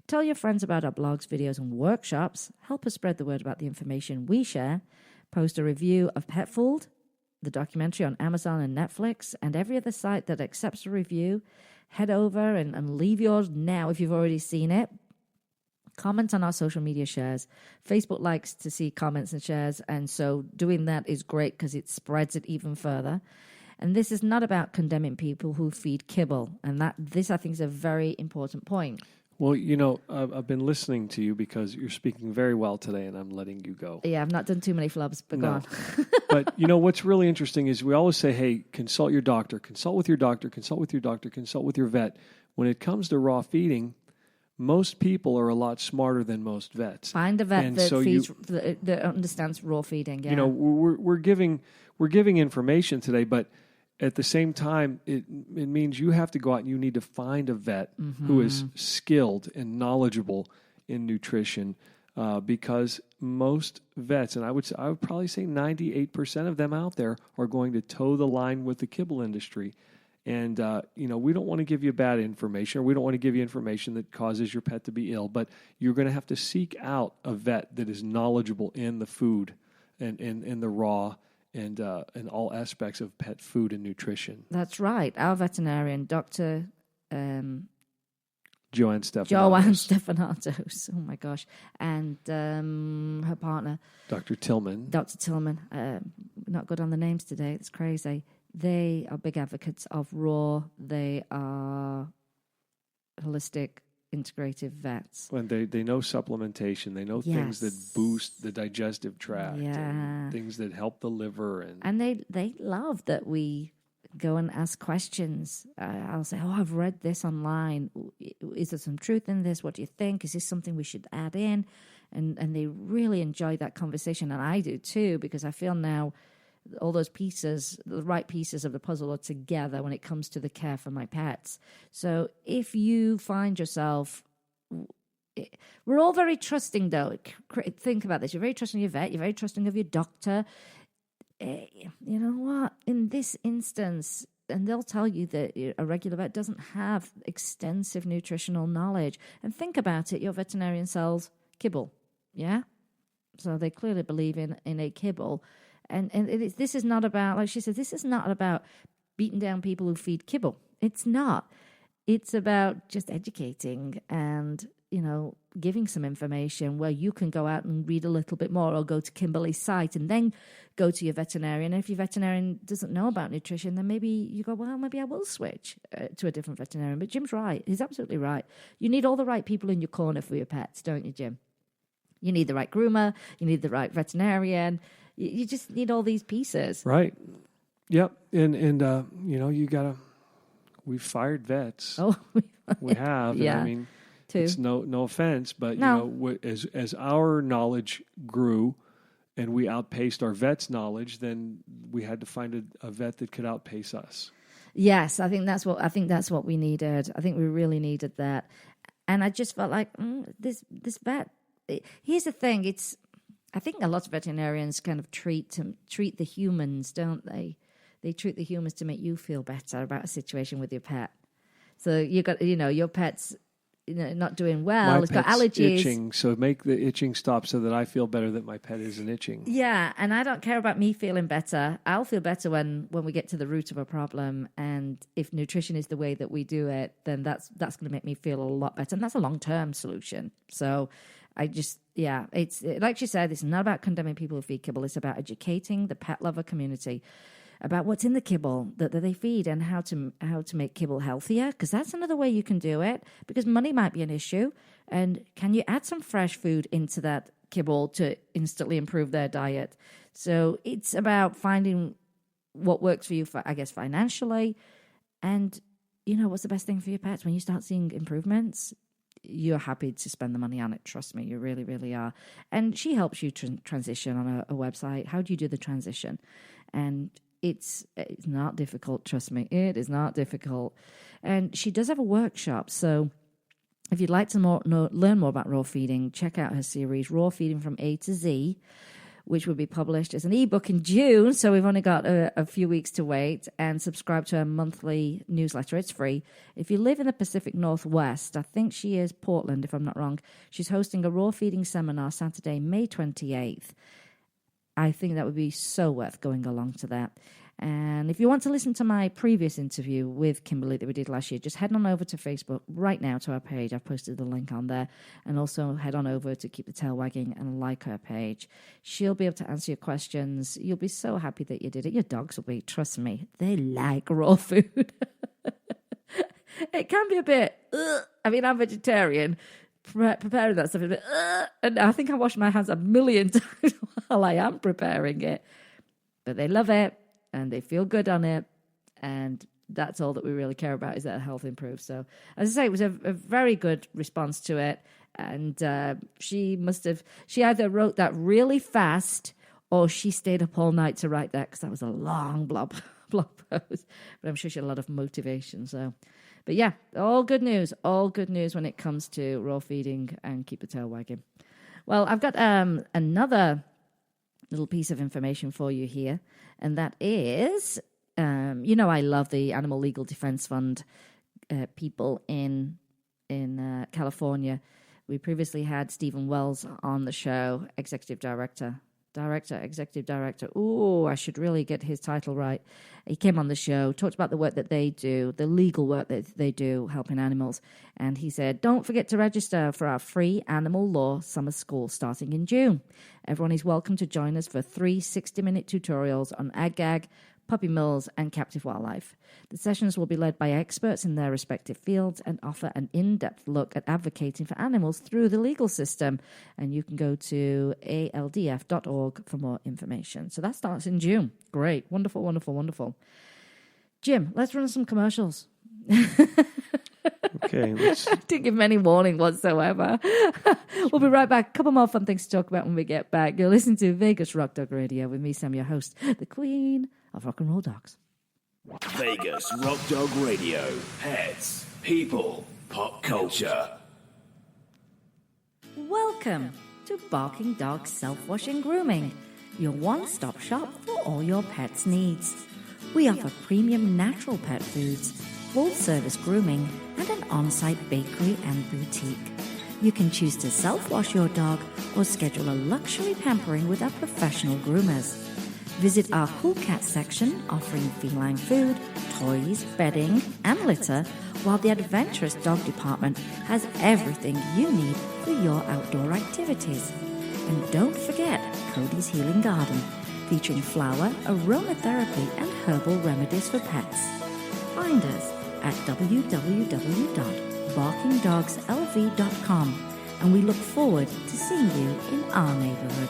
Tell your friends about our blogs, videos, and workshops. Help us spread the word about the information we share. Post a review of Pet Food, the documentary on Amazon and Netflix, and every other site that accepts a review. Head over and leave yours now if you've already seen it. Comment on our social media shares. Facebook likes to see comments and shares, and so doing that is great because it spreads it even further. And this is not about condemning people who feed kibble, and this I think is a very important point. Well, I've been listening to you because you're speaking very well today, and I'm letting you go. Yeah, I've not done too many flubs, but go on. But what's really interesting is we always say, hey, consult your doctor, consult with your doctor, consult with your doctor, consult with your vet. When it comes to raw feeding, most people are a lot smarter than most vets. Find a vet that understands raw feeding. Yeah. We're giving information today, but at the same time, it means you have to go out and you need to find a vet who is skilled and knowledgeable in nutrition, because most vets, and I would probably say 98% of them out there, are going to toe the line with the kibble industry. And, we don't want to give you bad information, or we don't want to give you information that causes your pet to be ill, but you're going to have to seek out a vet that is knowledgeable in the food and in the raw and all aspects of pet food and nutrition. That's right. Our veterinarian, Dr. Joanne Stephanatos. Oh, my gosh. And her partner, Dr. Tillman. Not good on the names today. It's crazy. They are big advocates of raw. They are holistic, integrative vets. When they know supplementation, they know things that boost the digestive tract, and things that help the liver, and they love that we go and ask questions. I'll say, I've read this online. Is there some truth in this? What do you think? Is this something we should add in? And they really enjoy that conversation, and I do too, because I feel now all those pieces, the right pieces of the puzzle, are together when it comes to the care for my pets. So if you find yourself, we're all very trusting though. Think about this. You're very trusting of your vet. You're very trusting of your doctor. you know what? In this instance, and they'll tell you that a regular vet doesn't have extensive nutritional knowledge. And think about it, your veterinarian sells kibble, yeah? So they clearly believe in a kibble. And this is not about, like she said, this is not about beating down people who feed kibble. It's not. It's about just educating and, you know, giving some information where you can go out and read a little bit more, or go to Kimberly's site and then go to your veterinarian. And if your veterinarian doesn't know about nutrition, then maybe you go, well, maybe I will switch to a different veterinarian. But Jim's right. He's absolutely right. You need all the right people in your corner for your pets, don't you, Jim? You need the right groomer. You need the right veterinarian. You just need all these pieces. Right. Yep. And you know, you got to, we've fired vets. Oh, we have. Yeah. And I mean, too. it's no offense, but No. you know, as our knowledge grew and we outpaced our vets' knowledge, then we had to find a vet that could outpace us. Yes, I think that's what we needed. I think we really needed that. And I just felt like this vet. Here's the thing. I think a lot of veterinarians kind of treat the humans, don't they? They treat the humans to make you feel better about a situation with your pet. So you got, you know, your pet's, you know, not doing well. My It's got pet's allergies. itching, so make the itching stop so that I feel better that my pet isn't itching. Yeah, and I don't care about me feeling better. I'll feel better when we get to the root of a problem. And if nutrition is the way that we do it, then that's going to make me feel a lot better. And that's a long-term solution. So I just, yeah, it's like she said, it's not about condemning people who feed kibble. It's about educating the pet lover community about what's in the kibble that they feed and how to make kibble healthier, because that's another way you can do it, because money might be an issue. And can you add some fresh food into that kibble to instantly improve their diet? So it's about finding what works for you, I guess, financially. And, you know, what's the best thing for your pets? When you start seeing improvements, you're happy to spend the money on it. Trust me, you really, really are. And she helps you transition on a website. How do you do the transition? And it's not difficult, trust me. It is not difficult. And she does have a workshop. So if you'd like to learn more about raw feeding, check out her series, Raw Feeding from A to Z, which will be published as an ebook in June. So we've only got a few weeks to wait. And subscribe to her monthly newsletter. It's free. If you live in the Pacific Northwest, I think she is Portland, if I'm not wrong, she's hosting a raw feeding seminar Saturday, May 28th. I think that would be so worth going along to that. And if you want to listen to my previous interview with Kimberly that we did last year, just head on over to Facebook right now to our page. I've posted the link on there. And also head on over to Keep the Tail Wagging and like her page. She'll be able to answer your questions. You'll be so happy that you did it. Your dogs will be, trust me, they like raw food. It can be a bit, I mean, I'm vegetarian. Preparing that stuff is a bit, and I think I wash my hands a million times while I am preparing it. But they love it. And they feel good on it. And that's all that we really care about, is that health improves. So, as I say, it was a very good response to it. And she either wrote that really fast or she stayed up all night to write that, because that was a long blog post. But I'm sure she had a lot of motivation. So, but yeah, all good news when it comes to raw feeding and Keep the Tail Wagging. Well, I've got another little piece of information for you here, and that is, you know, I love the Animal Legal Defense Fund people in California. We previously had Stephen Wells on the show, executive director. Oh, I should really get his title right. He came on the show, talked about the work that they do, the legal work that they do helping animals. And he said, don't forget to register for our free animal law summer school starting in June. Everyone is welcome to join us for 3 60-minute tutorials on ag-gag, puppy mills, and captive wildlife. The sessions will be led by experts in their respective fields and offer an in-depth look at advocating for animals through the legal system. And you can go to aldf.org for more information. So that starts in June. Great. Wonderful, wonderful, wonderful. Jim, let's run some commercials. Okay. I didn't give him any warning whatsoever. We'll be right back. A couple more fun things to talk about when we get back. You're listening to Vegas Rock Dog Radio with me, Sam, your host, the Queen of Rock and Roll Dogs. Vegas Rock Dog Radio. Pets, people, pop culture. Welcome to Barking Dog Self-Washing Grooming, your one-stop shop for all your pet's needs. We offer premium natural pet foods, full-service grooming, and an on-site bakery and boutique. You can choose to self-wash your dog or schedule a luxury pampering with our professional groomers. Visit our Cool Cat section offering feline food, toys, bedding, and litter, while the adventurous dog department has everything you need for your outdoor activities. And don't forget Cody's Healing Garden, featuring flower, aromatherapy, and herbal remedies for pets. Find us at www.barkingdogslv.com, and we look forward to seeing you in our neighborhood.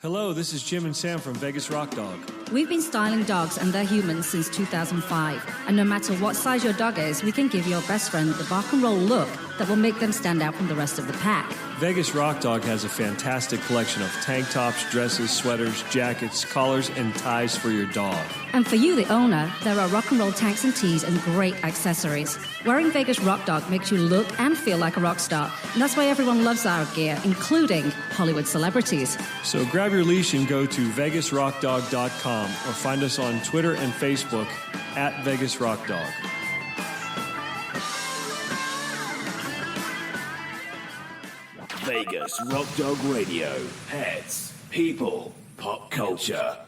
Hello, this is Jim and Sam from Vegas Rock Dog. We've been styling dogs and their humans since 2005. And no matter what size your dog is, we can give your best friend the bark and roll look that will make them stand out from the rest of the pack. Vegas Rock Dog has a fantastic collection of tank tops, dresses, sweaters, jackets, collars, and ties for your dog. And for you, the owner, there are rock and roll tanks and tees and great accessories. Wearing Vegas Rock Dog makes you look and feel like a rock star. And that's why everyone loves our gear, including Hollywood celebrities. So grab your leash and go to vegasrockdog.com or find us on Twitter and Facebook at Vegas Rock Dog. Vegas Rock Dog Radio. Pets, people, pop culture.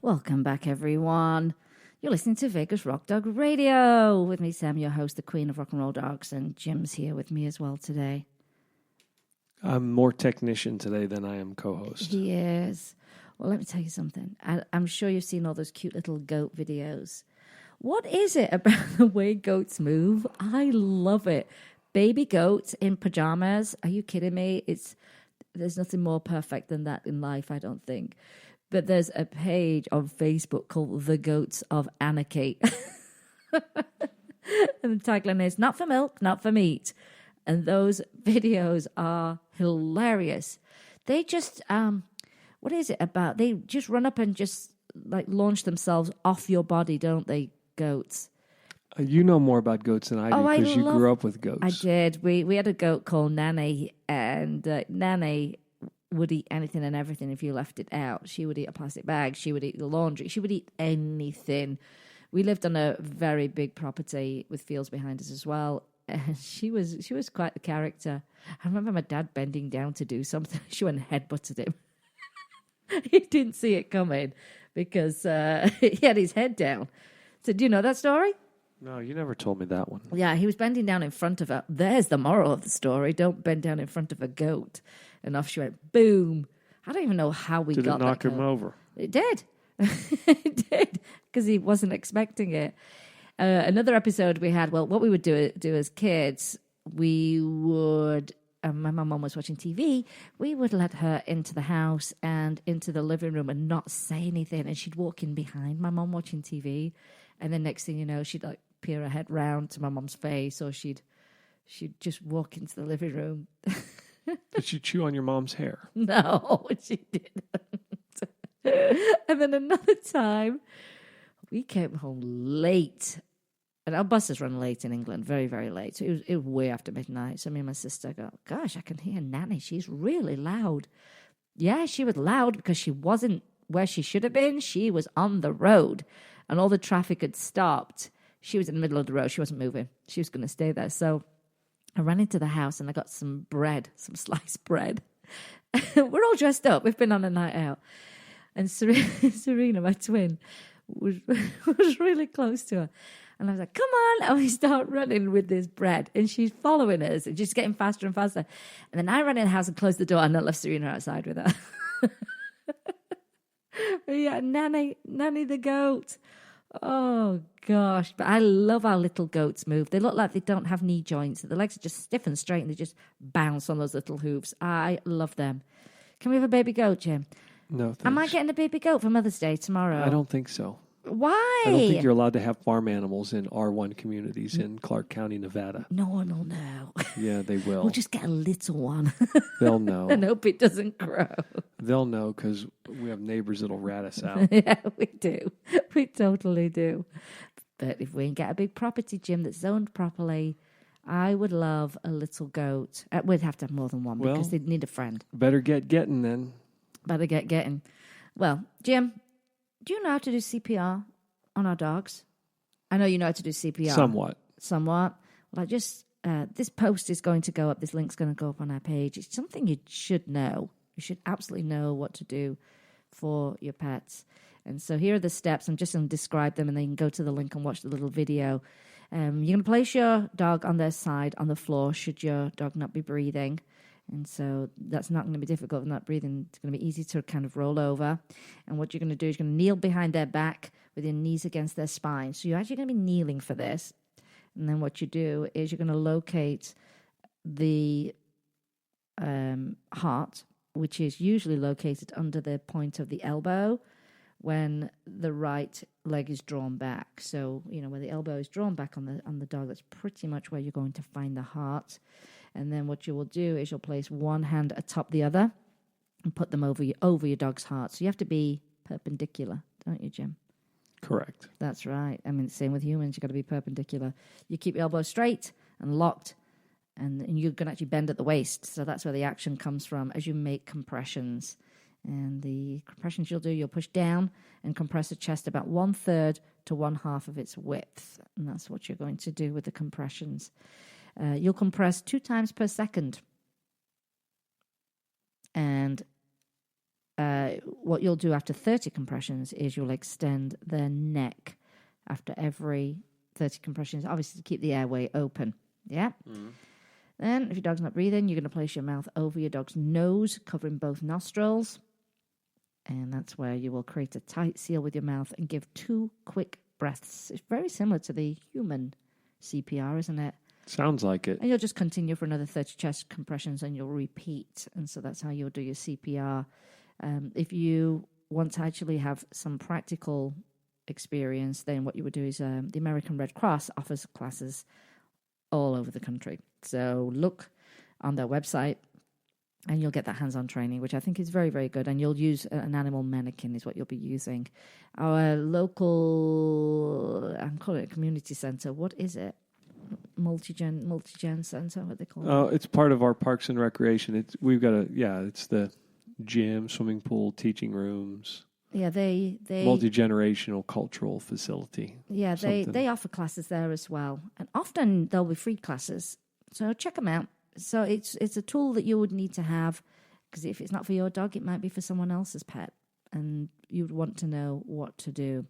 Welcome back, everyone. You're listening to Vegas Rock Dog Radio. With me, Sam, your host, the queen of rock and roll dogs, and Jim's here with me as well today. I'm more technician today than I am co-host. He is. Well, let me tell you something. I'm sure you've seen all those cute little goat videos. What is it about the way goats move? I love it. Baby goats in pajamas. Are you kidding me? There's nothing more perfect than that in life, I don't think. But there's a page on Facebook called The Goats of Anarchy. And the tagline is, not for milk, not for meat. And those videos are hilarious. They just, what is it about? They just run up and just like launch themselves off your body, don't they, goats? You know more about goats than I do because you grew up with goats. I did. We had a goat called Nanny, and Nanny would eat anything and everything if you left it out. She would eat a plastic bag. She would eat the laundry. She would eat anything. We lived on a very big property with fields behind us as well. And she was quite the character. I remember my dad bending down to do something. She went and headbutted him. He didn't see it coming because he had his head down. So do you know that story? No, you never told me that one. Yeah, he was bending down in front of her. There's the moral of the story. Don't bend down in front of a goat. And off she went, boom. I don't even know how we got that. Did it knock him over? It did. It did, because he wasn't expecting it. Another episode we had, well, what we would do as kids, we would, my mum was watching TV, we would let her into the house and into the living room and not say anything. And she'd walk in behind my mum watching TV. And then next thing you know, she'd like peer her head round to my mum's face, or she'd just walk into the living room. Did she chew on your mom's hair? No, she didn't. And then another time, we came home late. And our buses run late in England, very, very late. So it was way after midnight. So me and my sister go, gosh, I can hear Nanny. She's really loud. Yeah, she was loud because she wasn't where she should have been. She was on the road. And all the traffic had stopped. She was in the middle of the road. She wasn't moving. She was going to stay there. So I ran into the house and I got some bread, some sliced bread. We're all dressed up. We've been on a night out. And Serena, my twin, was really close to her. And I was like, come on. And we start running with this bread. And she's following us and just getting faster and faster. And then I ran in the house and closed the door and I left Serena outside with her. Yeah, Nanny the goat. Oh, gosh. But I love how little goats move. They look like they don't have knee joints. The legs are just stiff and straight and they just bounce on those little hooves. I love them. Can we have a baby goat, Jim? No, thanks. Am I getting a baby goat for Mother's Day tomorrow? I don't think so. Why? I don't think you're allowed to have farm animals in R1 communities in Clark County, Nevada. No one will know. Yeah, they will. We'll just get a little one. They'll know. And hope it doesn't grow. They'll know because we have neighbors that'll rat us out. Yeah, we do. We totally do. But if we can get a big property, Jim, that's zoned properly, I would love a little goat. We'd have to have more than one because they'd need a friend. Better getting then. Better getting. Well, Jim, do you know how to do CPR on our dogs? I know you know how to do CPR. Somewhat. Well, this post is going to go up. This link's going to go up on our page. It's something you should know. You should absolutely know what to do for your pets. And so here are the steps. I'm just going to describe them, and then you can go to the link and watch the little video. You're going to place your dog on their side on the floor should your dog not be breathing. And so that's not going to be difficult if not breathing. It's going to be easy to kind of roll over. And what you're going to do is you're going to kneel behind their back with your knees against their spine. So you're actually going to be kneeling for this. And then what you do is you're going to locate the heart, which is usually located under the point of the elbow when the right leg is drawn back. So, where the elbow is drawn back on the dog, that's pretty much where you're going to find the heart. And then what you will do is you'll place one hand atop the other and put them over your dog's heart. So you have to be perpendicular, don't you, Jim? Correct. That's right. I mean, same with humans. You've got to be perpendicular. You keep your elbow straight and locked, and you can actually bend at the waist. So that's where the action comes from as you make compressions. And the compressions you'll push down and compress the chest about 1/3 to 1/2 of its width. And that's what you're going to do with the compressions. You'll compress 2 times per second. And what you'll do after 30 compressions is you'll extend their neck after every 30 compressions, obviously to keep the airway open. Yeah? Mm. Then, if your dog's not breathing, you're going to place your mouth over your dog's nose, covering both nostrils. And that's where you will create a tight seal with your mouth and give 2 quick breaths. It's very similar to the human CPR, isn't it? Sounds like it. And you'll just continue for another 30 chest compressions and you'll repeat. And so that's how you'll do your CPR. If you want to actually have some practical experience, then what you would do is the American Red Cross offers classes all over the country. So look on their website and you'll get that hands-on training, which I think is very, very good. And you'll use an animal mannequin is what you'll be using. Our local, I'm calling it a community center. What is it? Multi-gen center, what they call it? Oh, it's part of our Parks and Recreation. It's the gym, swimming pool, teaching rooms. Yeah, they multi-generational cultural facility. Yeah, they offer classes there as well, and often there'll be free classes. So check them out. So it's a tool that you would need to have, because if it's not for your dog, it might be for someone else's pet, and you'd want to know what to do.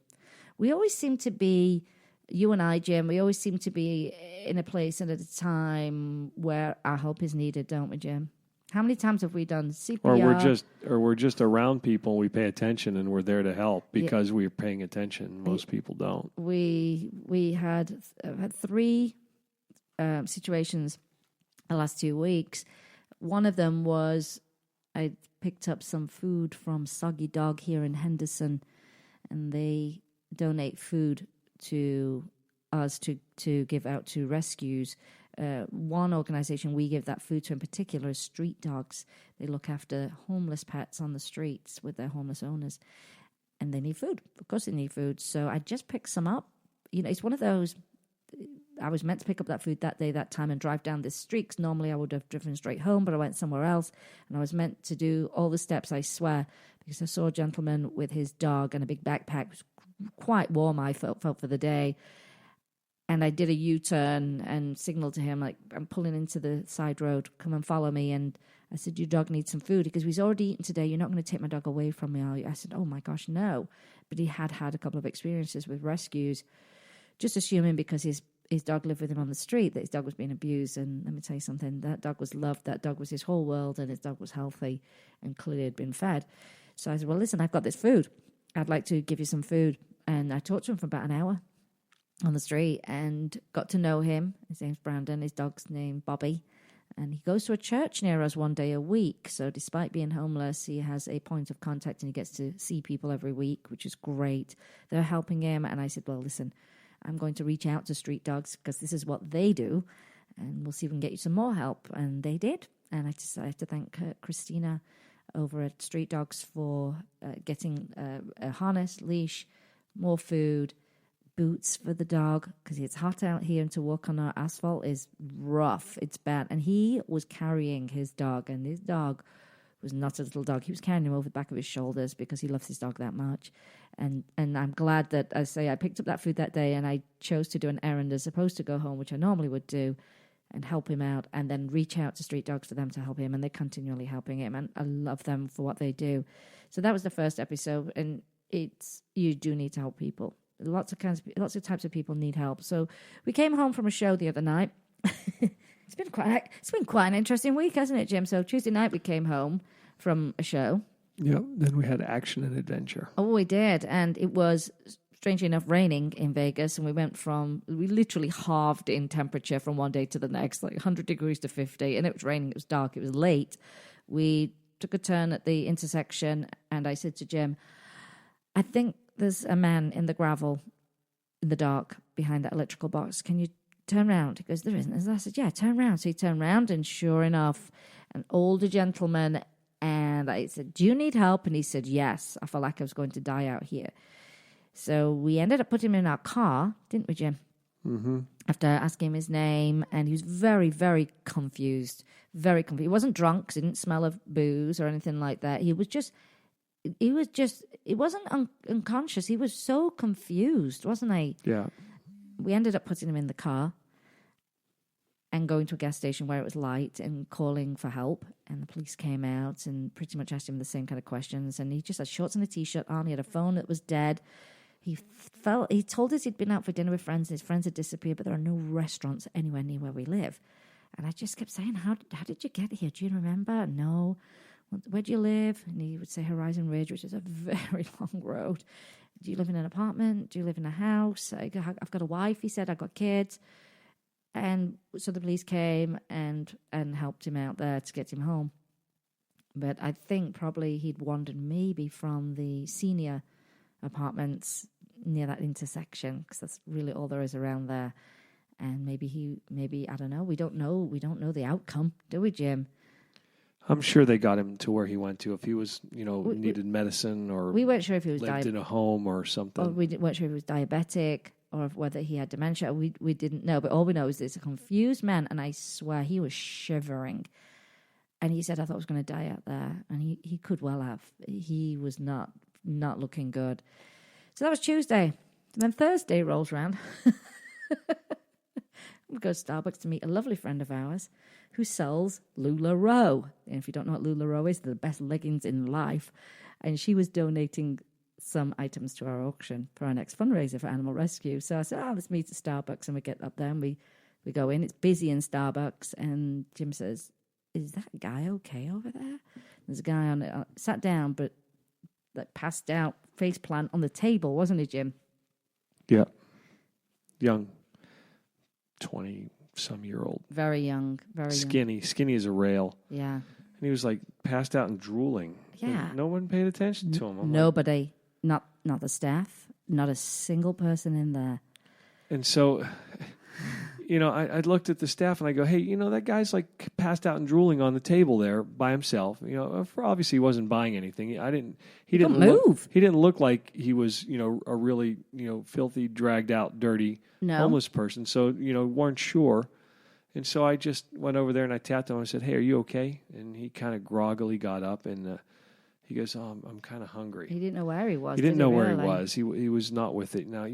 We always seem to be, you and I, Jim, we always seem to be in a place and at a time where our help is needed, don't we, Jim? How many times have we done CPR? Or we're just around people and we pay attention and we're there to help because we're paying attention. Most people don't. We had 3 situations the last 2 weeks. One of them was I picked up some food from Soggy Dog here in Henderson, and they donate food to us to give out to rescues. One organization we give that food to in particular is Street Dogs. They look after homeless pets on the streets with their homeless owners, and they need food. Of course they need food. So I just picked some up. It's one of those, I was meant to pick up that food that day, that time, and drive down this street, 'cause normally I would have driven straight home, but I went somewhere else, and I was meant to do all the steps, I swear, because I saw a gentleman with his dog and a big backpack. It was quite warm, I felt for the day. And I did a U-turn and signaled to him, like, I'm pulling into the side road, come and follow me. And I said, your dog needs some food. Because he's already eaten today. You're not going to take my dog away from me, are you? I said, oh my gosh, no. But he had a couple of experiences with rescues, just assuming because his dog lived with him on the street that his dog was being abused. And let me tell you something, that dog was loved. That dog was his whole world, and his dog was healthy and clearly had been fed. So I said, well, listen, I've got this food. I'd like to give you some food. And I talked to him for about an hour on the street and got to know him. His name's Brandon. His dog's named Bobby. And he goes to a church near us one day a week. So despite being homeless, he has a point of contact and he gets to see people every week, which is great. They're helping him. And I said, well, listen, I'm going to reach out to Street Dogs because this is what they do. And we'll see if we can get you some more help. And they did. And I have to thank Christina over at Street Dogs for getting a harness, leash, more food, boots for the dog because it's hot out here, and to walk on our asphalt is rough. It's bad. And he was carrying his dog, and his dog was not a little dog. He was carrying him over the back of his shoulders because he loves his dog that much. And I'm glad that, I picked up that food that day, and I chose to do an errand as opposed to go home, which I normally would do, and help him out, and then reach out to street dogs for them to help him, and they're continually helping him, and I love them for what they do. So that was the first episode, and you do need to help people. Lots of types of people need help. So we came home from a show the other night. It's been quite an interesting week, hasn't it, Jim? So Tuesday night we came home from a show. Yep. Then we had action and adventure. Oh, we did, and it was, strangely enough, raining in Vegas, and we literally halved in temperature from one day to the next, like 100 degrees to 50, and it was raining, it was dark, it was late. We took a turn at the intersection, and I said to Jim, I think there's a man in the gravel in the dark behind that electrical box. Can you turn around? He goes, there isn't. And I said, yeah, turn around. So he turned around, and sure enough, an older gentleman, and I said, do you need help? And he said, yes, I felt like I was going to die out here. So we ended up putting him in our car, didn't we, Jim? Mm-hmm. After asking him his name, and he was very, very confused. Very confused. He wasn't drunk because he didn't smell of booze or anything like that. He wasn't unconscious. He was so confused, wasn't he? Yeah. We ended up putting him in the car and going to a gas station where it was light and calling for help. And the police came out and pretty much asked him the same kind of questions. And he just had shorts and a T-shirt on. He had a phone that was dead. He told us he'd been out for dinner with friends. His friends had disappeared, but there are no restaurants anywhere near where we live. And I just kept saying, how did you get here? Do you remember? No. Where do you live? And he would say Horizon Ridge, which is a very long road. Do you live in an apartment? Do you live in a house? I've got a wife, he said. I've got kids. And so the police came and helped him out there to get him home. But I think probably he'd wandered maybe from the senior apartments near that intersection, because that's really all there is around there. And maybe I don't know. We don't know the outcome, do we, Jim? I'm sure they got him to where he went to. If he was, needed medicine, or we weren't sure if he was lived in a home or something. Or we weren't sure if he was diabetic or whether he had dementia. We didn't know. But all we know is it's a confused man, and I swear he was shivering. And he said, I thought I was going to die out there. And he could well have. He was not looking good. So that was Tuesday. And then Thursday rolls around. We go to Starbucks to meet a lovely friend of ours who sells LuLaRoe. And if you don't know what LuLaRoe is, they're the best leggings in life. And she was donating some items to our auction for our next fundraiser for Animal Rescue. So I said, let's meet at Starbucks. And we get up there and we go in. It's busy in Starbucks. And Jim says, is that guy okay over there? There's a guy on it, sat down, but like passed out, face plant on the table, wasn't he, Jim? Yeah. Young. 20-some-year-old. Very young, very skinny as a rail. Yeah. And he was like passed out and drooling. Yeah. And no one paid attention to him. Nobody, not the staff, not a single person in there. And so, I looked at the staff and I go, hey, that guy's like passed out and drooling on the table there by himself. Obviously he wasn't buying anything. He didn't move. He didn't look like he was, a really, filthy, dragged out, dirty homeless person. So, weren't sure. And so I just went over there and I tapped him and I said, hey, are you okay? And he kind of groggily got up and he goes, I'm kind of hungry. He didn't know where he was. He didn't know where he was. He was not with it. Now,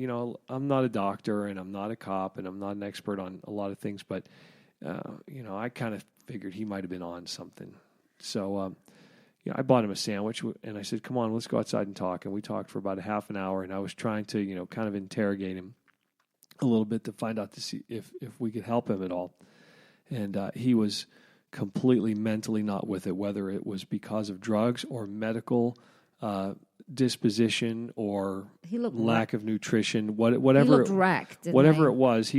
I'm not a doctor and I'm not a cop and I'm not an expert on a lot of things, but, I kind of figured he might have been on something. So, I bought him a sandwich and I said, come on, let's go outside and talk. And we talked for about a half an hour and I was trying to, kind of interrogate him a little bit to find out to see if we could help him at all. And he was completely mentally not with it, whether it was because of drugs or medical disposition or lack of nutrition, whatever. He looked wrecked, whatever it was,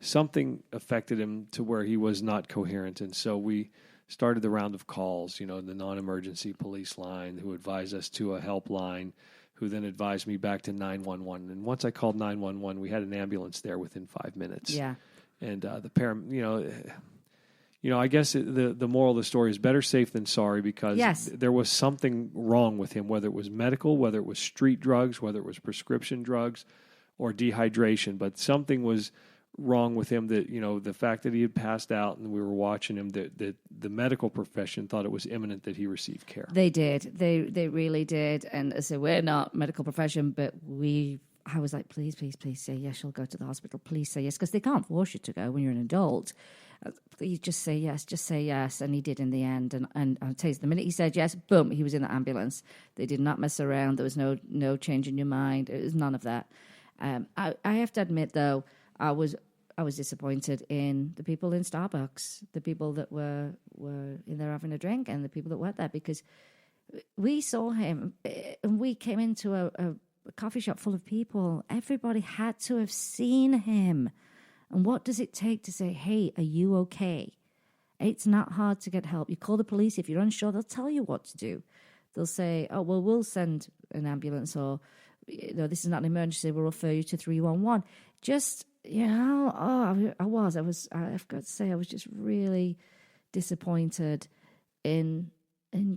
something affected him to where he was not coherent. And so we started the round of calls, the non-emergency police line, who advised us to a helpline, who then advised me back to 911. And once I called 911, we had an ambulance there within 5 minutes. Yeah. And the I guess the moral of the story is better safe than sorry, because there was something wrong with him, whether it was medical, whether it was street drugs, whether it was prescription drugs, or dehydration, but something was wrong with him, that, the fact that he had passed out and we were watching him, that the medical profession thought it was imminent that he receive care. They did. They really did. And so we're not medical profession, but I was like, please say yes, you'll go to the hospital. Please say yes, because they can't force you to go when you're an adult. Please just say yes. And he did in the end. And I'll tell you, the minute he said yes, boom, he was in the ambulance. They did not mess around. There was no change in your mind. It was none of that. I have to admit, though, I was disappointed in the people in Starbucks, the people that were in there having a drink, and the people that weren't there, because we saw him and we came into a coffee shop full of people. Everybody had to have seen him. And what does it take to say, hey, are you okay? It's not hard to get help. You call the police. If you're unsure, they'll tell you what to do. They'll say, oh, well, we'll send an ambulance, or, this is not an emergency, we'll refer you to 311. Just, I've got to say, I was just really disappointed in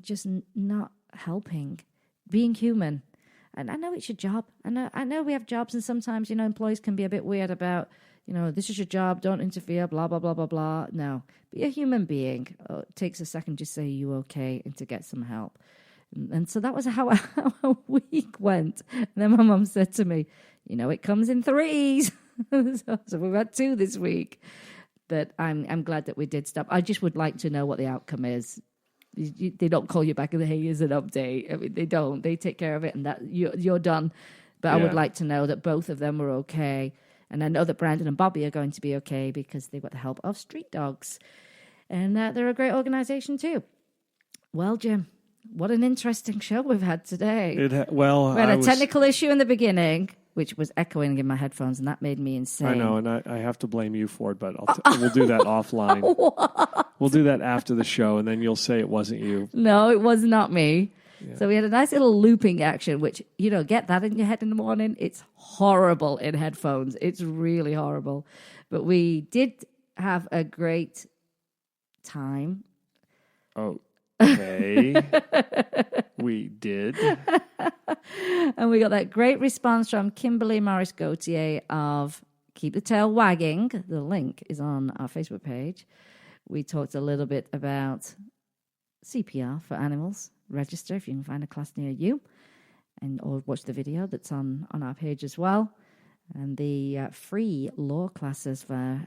just not helping, being human. And I know it's your job. I know we have jobs, and sometimes, employees can be a bit weird about, this is your job, don't interfere, blah, blah, blah, blah, blah. No, be a human being. It takes a second to say, you okay, and to get some help. And so that was how our week went. And then my mum said to me, it comes in threes. So we've had 2 this week. But I'm glad that we did stop. I just would like to know what the outcome is. They don't call you back and say, hey, here's an update. I mean, they don't. They take care of it, and that you're done. But I would like to know that both of them were okay. And I know that Brandon and Bobby are going to be okay because they've got the help of Street Dogs. And they're a great organization too. Well, Jim, what an interesting show we've had today. We had a technical issue in the beginning, which was echoing in my headphones, and that made me insane. I know, and I have to blame you for it, but we'll do that offline. We'll do that after the show, and then you'll say it wasn't you. No, it was not me. Yeah. So we had a nice little looping action, which, get that in your head in the morning. It's horrible in headphones. It's really horrible. But we did have a great time. Oh, okay. We did. And we got that great response from Kimberly Morris Gauthier of Keep the Tail Wagging. The link is on our Facebook page. We talked a little bit about CPR for animals. Register if you can find a class near you, or watch the video that's on our page as well. And the free law classes for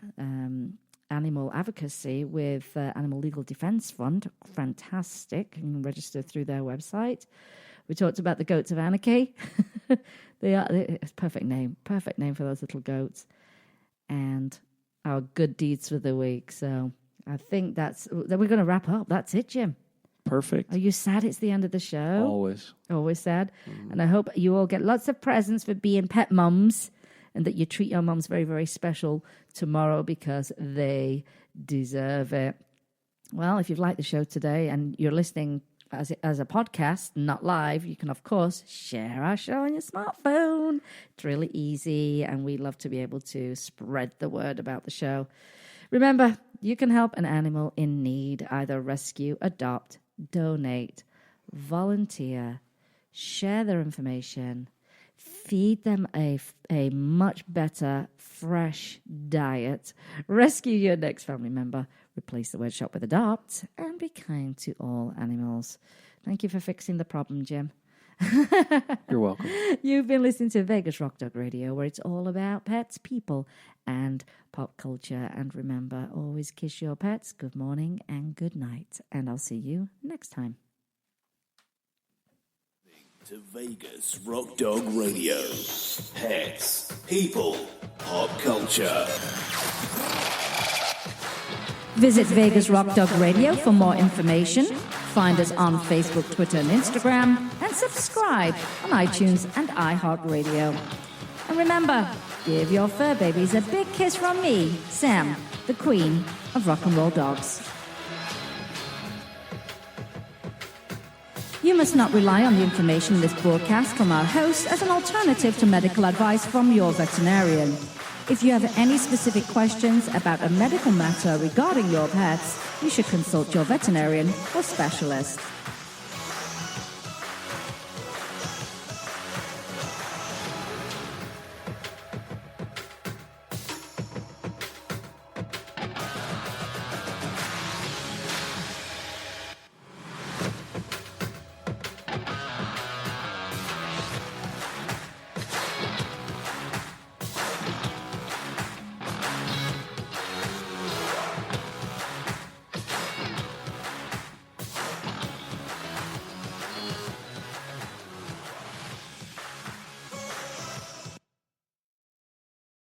animal advocacy with Animal Legal Defense Fund. Fantastic. You can register through their website. We talked about the Goats of Anarchy. It's perfect name for those little goats. And our good deeds for the week. So I think we're going to wrap up. That's it, Jim. Perfect. Are you sad it's the end of the show? Always sad. And I hope you all get lots of presents for being pet mums, and that you treat your mums very, very special tomorrow, because they deserve it. Well, if you've liked the show today and you're listening as a podcast, not live, you can, of course, share our show on your smartphone. It's really easy, and we love to be able to spread the word about the show. Remember, you can help an animal in need. Either rescue, adopt, donate, volunteer, share their information, feed them a much better, fresh diet, rescue your next family member, replace the word shop with adopt, and be kind to all animals. Thank you for fixing the problem, Jim. You're welcome. You've been listening to Vegas Rock Dog Radio, where it's all about pets, people, and pop culture. And remember, always kiss your pets. Good morning and good night. And I'll see you next time. To Vegas Rock Dog Radio. Pets, people, pop culture. Visit Vegas Rock Dog Radio for more information. Find us on Facebook, Twitter, and Instagram. And subscribe on iTunes and iHeartRadio. And remember, give your fur babies a big kiss from me, Sam, the queen of rock and roll dogs. You must not rely on the information in this broadcast from our host as an alternative to medical advice from your veterinarian. If you have any specific questions about a medical matter regarding your pets, you should consult your veterinarian or specialist.